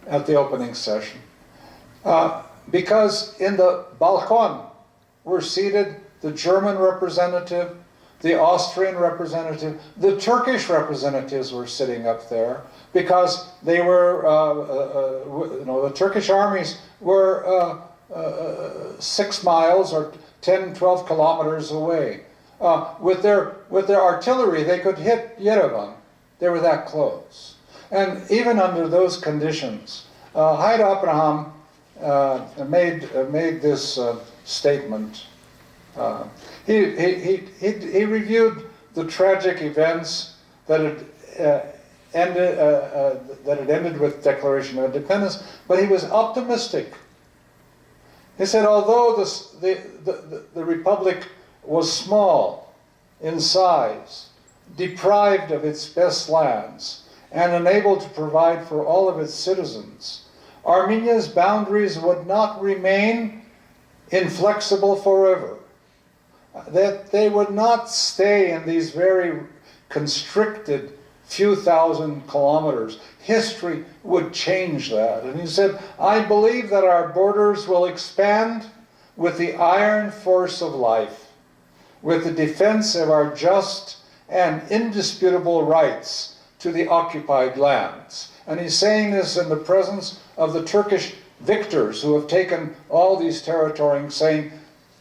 at the opening session. Because in the balcon were seated the German representative, the Austrian representative, the Turkish representatives were sitting up there because they were, the Turkish armies were 6 miles or 10, 12 kilometers away. With their artillery, they could hit Yerevan. They were that close. And even under those conditions, Haile Abraham made this statement. He reviewed the tragic events that had ended with Declaration of Independence, but he was optimistic. He said, although the Republic was small in size, deprived of its best lands, and unable to provide for all of its citizens, Armenia's boundaries would not remain inflexible forever. That they would not stay in these very constricted few thousand kilometers. History would change that. And he said, I believe that our borders will expand with the iron force of life, with the defense of our just and indisputable rights to the occupied lands. And he's saying this in the presence of the Turkish victors who have taken all these territories, saying,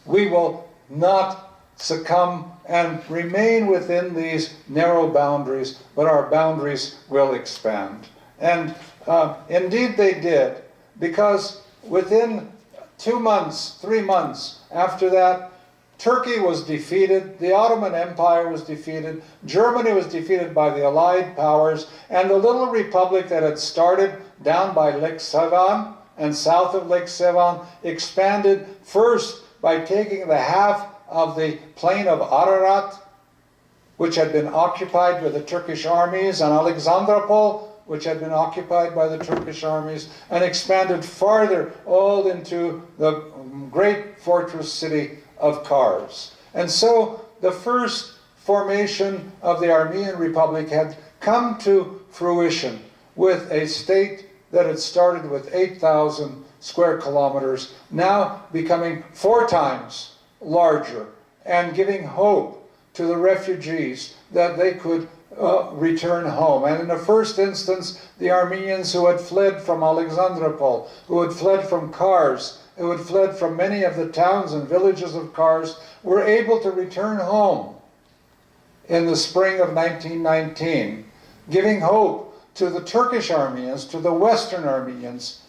we will not succumb and remain within these narrow boundaries, but our boundaries will expand. And indeed they did, because within 2 months, 3 months after that, Turkey was defeated, the Ottoman Empire was defeated, Germany was defeated by the Allied powers, and the little republic that had started down by Lake Sevan and south of Lake Sevan expanded first by taking the half of the plain of Ararat, which had been occupied by the Turkish armies, and Alexandropol, which had been occupied by the Turkish armies, and expanded farther all into the great fortress city of Kars. And so the first formation of the Armenian Republic had come to fruition with a state that had started with 8,000 square kilometers, now becoming 4 times larger, and giving hope to the refugees that they could return home. And in the first instance, the Armenians who had fled from Alexandropol, who had fled from Kars, who had fled from many of the towns and villages of Kars, were able to return home in the spring of 1919, giving hope to the Turkish Armenians, to the Western Armenians,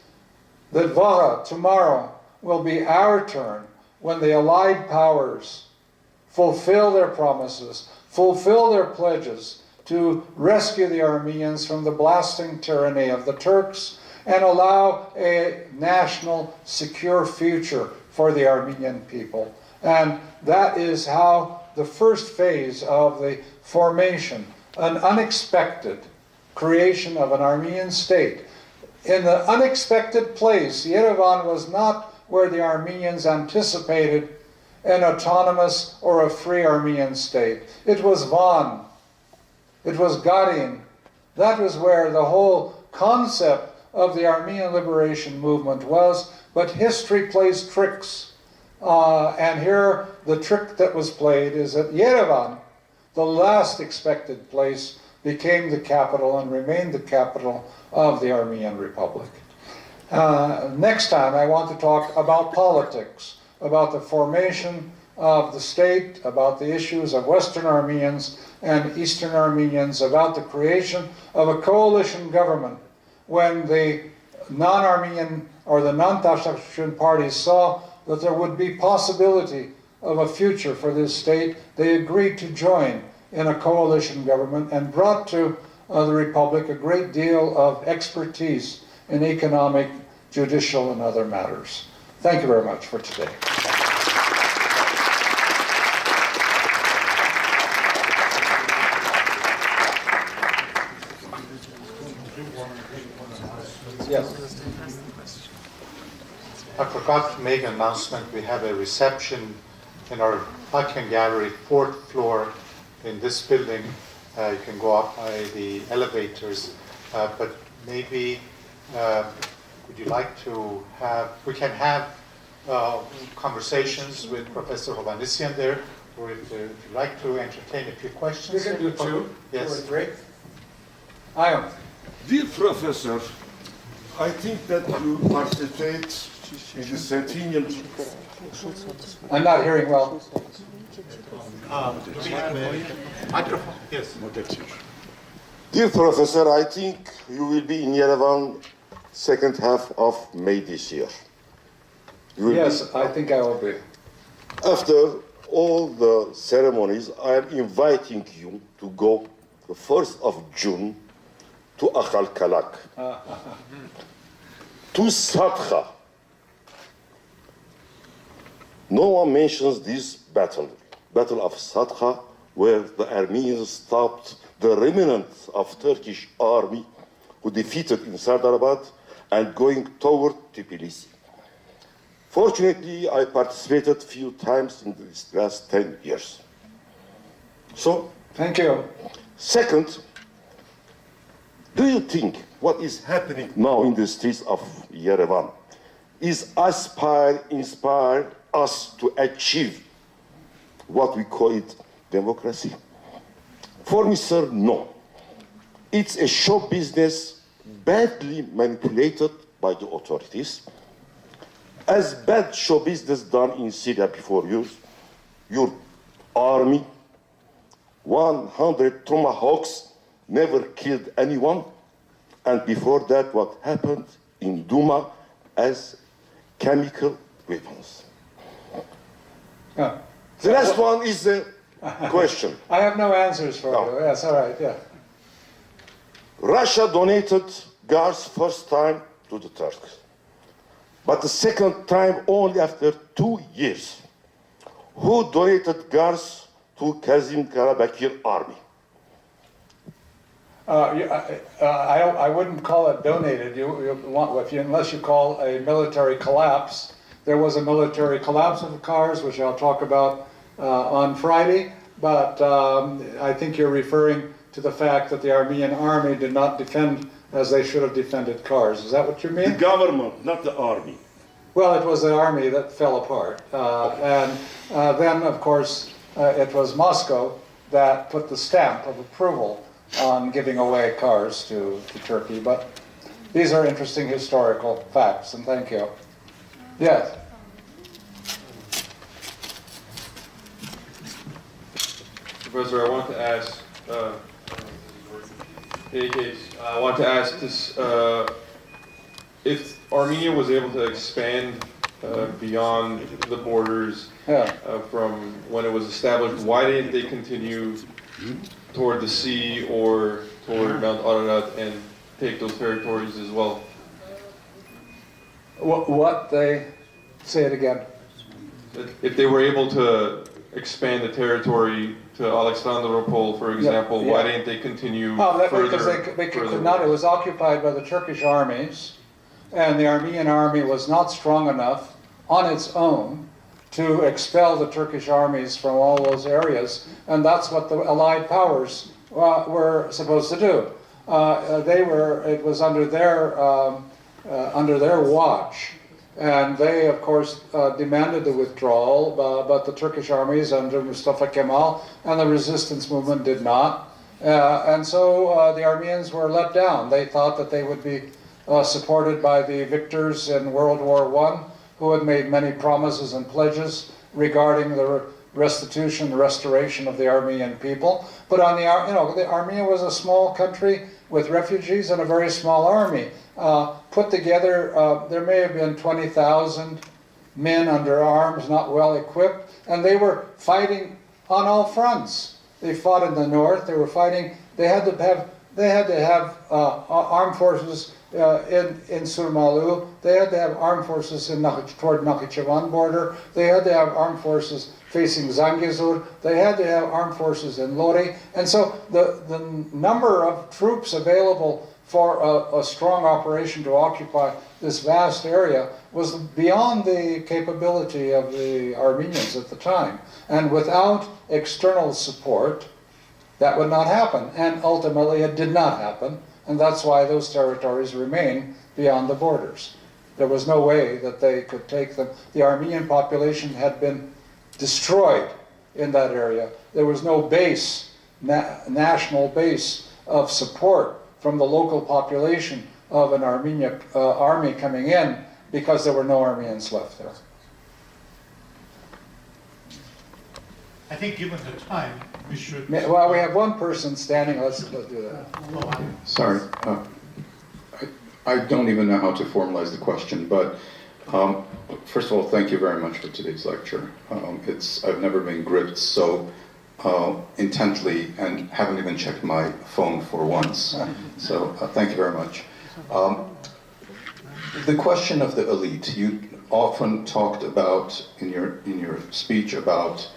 that Vaha, tomorrow, will be our turn when the Allied powers fulfill their promises, fulfill their pledges to rescue the Armenians from the blasting tyranny of the Turks and allow a national, secure future for the Armenian people. And that is how the first phase of the formation, an unexpected creation of an Armenian state. In the unexpected place, Yerevan was not where the Armenians anticipated an autonomous or a free Armenian state. It was Van. It was Garin. That was where the whole concept of the Armenian liberation movement was, but history plays tricks. And here, the trick that was played is that Yerevan, the last expected place, became the capital and remained the capital of the Armenian Republic. Next time, I want to talk about politics, about the formation of the state, about the issues of Western Armenians and Eastern Armenians, about the creation of a coalition government. When the non-Armenian or the non-Tashtakshan parties saw that there would be possibility of a future for this state, they agreed to join in a coalition government and brought to the Republic a great deal of expertise in economic, judicial, and other matters. Thank you very much for today. Yes. I forgot to make an announcement. We have a reception in our Latvian Gallery, 4th floor in this building. You can go up by the elevators, but maybe Would you like to have, we can have conversations with Professor Hovannisian there, or if you'd like to entertain a few questions. You can do two. Yes. Two or three. I am. Dear Professor, I think that you participate in the Centennial. I'm not hearing well. Microphone, yes. Dear Professor, I think you will be in Yerevan second half of May this year. You will Yes, be- I think I will be. After all the ceremonies, I am inviting you to go the 1st of June to Akhal Kalak, to Sadha. No one mentions this Battle of Sadha, where the Armenians stopped the remnants of Turkish army who defeated in Sardarabad and going toward Tbilisi. Fortunately, I participated a few times in these last 10 years. So, Thank you. second, do you think what is happening now in the streets of Yerevan is inspire us to achieve what we call it democracy? For me, sir, no. It's a show business badly manipulated by the authorities. As bad show business done in Syria before you, your army, 100 tomahawks never killed anyone, and before that what happened in Duma as chemical weapons. Yeah. The last one is a question. I have no answers for No. you. Yes, all right, yeah. Russia donated guards first time to the Turks, but the second time only after 2 years. Who donated guards to Kazim Karabakir army? I wouldn't call it donated. Unless you call a military collapse. There was a military collapse of the cars, which I'll talk about on Friday. But I think you're referring to the fact that the Armenian army did not defend as they should have defended cars. Is that what you The mean? government, not the army. Well, it was the army that fell apart. And then, of course, it was Moscow that put the stamp of approval on giving away cars to Turkey. But these are interesting historical facts, and thank you. Yes. Professor, I want to ask, I want to ask this, if Armenia was able to expand beyond the borders Yeah. from when it was established, why didn't they continue toward the sea or toward Mount Ararat and take those territories as well? What they say it again? If they were able to expand the territory to Alexandropol, for example, yeah. why didn't they continue Oh, further? because they further could not. It west? was occupied by the Turkish armies, and the Armenian army was not strong enough on its own to expel the Turkish armies from all those areas, and that's what the Allied powers were supposed to do. It was under their watch, and they, of course, demanded the withdrawal, but the Turkish armies under Mustafa Kemal and the resistance movement did not. And so the Armenians were let down. They thought that they would be supported by the victors in World War I, who had made many promises and pledges regarding the restitution, the restoration of the Armenian people. But on the Armenia was a small country with refugees and a very small army. Put together, there may have been 20,000 men under arms, not well equipped, and they were fighting on all fronts. They fought in the north. They were fighting. They had to have armed forces in Surmalu. They had to have armed forces toward Nakhichevan border. They had to have armed forces facing Zangezur. They had to have armed forces in Lori. And so the number of troops available for a strong operation to occupy this vast area was beyond the capability of the Armenians at the time. And without external support, that would not happen. And ultimately it did not happen. and that's why those territories remain beyond the borders. There was no way that they could take them. The Armenian population had been destroyed in that area. There was no base, national base of support from the local population of an Armenia army coming in, because there were no Armenians left there. I think given the time, we should... Well, we have one person standing. Let's do that. Sorry. I don't even know how to formalize the question, but first of all, thank you very much for today's lecture. I've never been gripped so intently and haven't even checked my phone for once. So thank you very much. The question of the elite, you often talked about in your speech about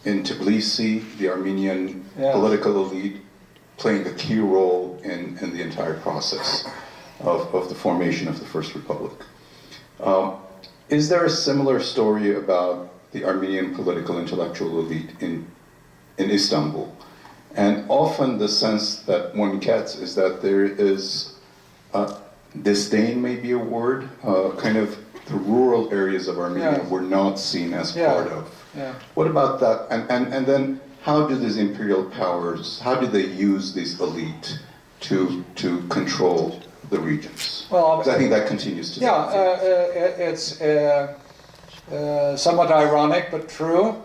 in Tbilisi, the Armenian political elite playing a key role in the entire process of the formation of the First Republic. Is there a similar story about the Armenian political intellectual elite in Istanbul? And often the sense that one gets is that there is disdain, may be a word, kind of the rural areas of Armenia were not seen as part of. What about that? And then how do these imperial powers, how do they use this elite to control the regions? Well, because I think that continues to it's somewhat ironic but true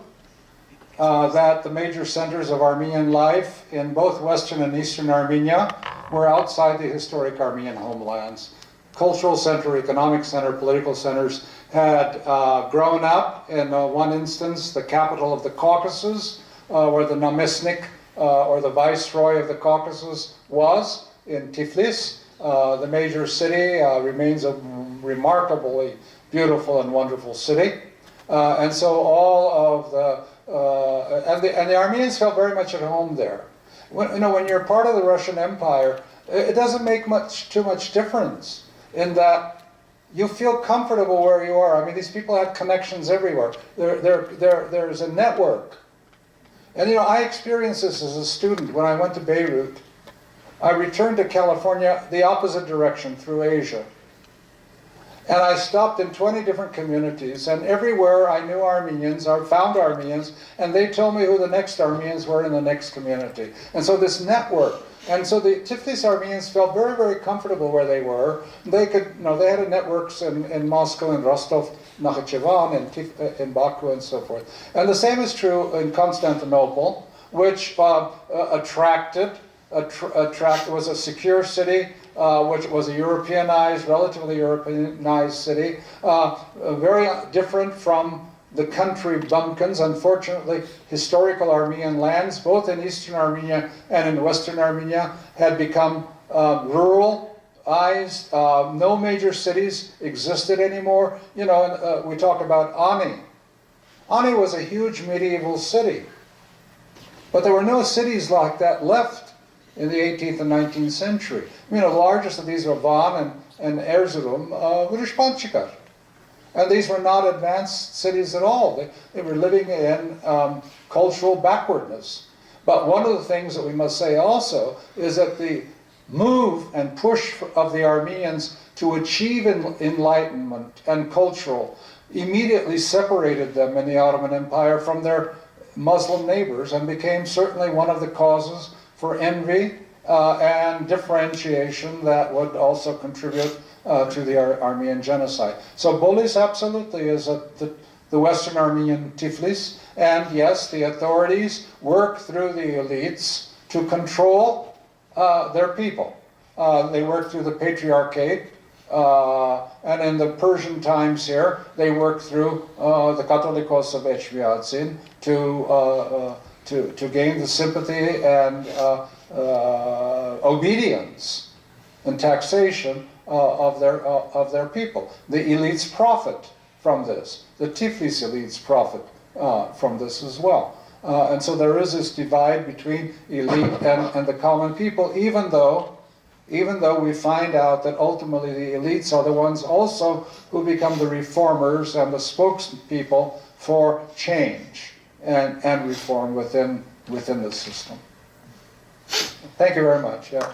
that the major centers of Armenian life in both Western and Eastern Armenia were outside the historic Armenian homelands. Cultural center, economic center, political centers had grown up in one instance, the capital of the Caucasus, where the namestnik or the viceroy of the Caucasus was, in Tiflis. The major city remains a remarkably beautiful and wonderful city. And so all of the Armenians felt very much at home there. When you're part of the Russian Empire, it doesn't make too much difference in that you feel comfortable where you are. I mean, these people had connections everywhere. There's a network. And I experienced this as a student when I went to Beirut. I returned to California the opposite direction through Asia. And I stopped in 20 different communities, and everywhere I knew Armenians, or found Armenians, and they told me who the next Armenians were in the next community. And so this network, and so the Tiflis Armenians felt very, very comfortable where they were. They could, they had networks in Moscow, in Rostov, Nakhichevan, in Baku, and so forth. And the same is true in Constantinople, which was a secure city, which was a relatively Europeanized city, very different from the country bumpkins. Unfortunately, historical Armenian lands, both in Eastern Armenia and in Western Armenia, had become ruralized. No major cities existed anymore. We talk about Ani. Ani was a huge medieval city, but there were no cities like that left in the 18th and 19th century. The largest of these were Van and Erzurum, Vrishpanchikar. And these were not advanced cities at all. They were living in cultural backwardness. But one of the things that we must say also is that the move and push of the Armenians to achieve enlightenment and cultural immediately separated them in the Ottoman Empire from their Muslim neighbors, and became certainly one of the causes for envy and differentiation that would also contribute to the Armenian genocide. So Bolis absolutely is the Western Armenian Tiflis, and yes, the authorities work through the elites to control their people. They work through the Patriarchate, and in the Persian times here, they work through the Catholicos of Echmiadzin to gain the sympathy and obedience and taxation of their people. The elites profit from this. The Tiflis elites profit from this as well. And so there is this divide between elite and the common people, even though we find out that ultimately the elites are the ones also who become the reformers and the spokespeople for change and reform within the system. Thank you very much. Yeah.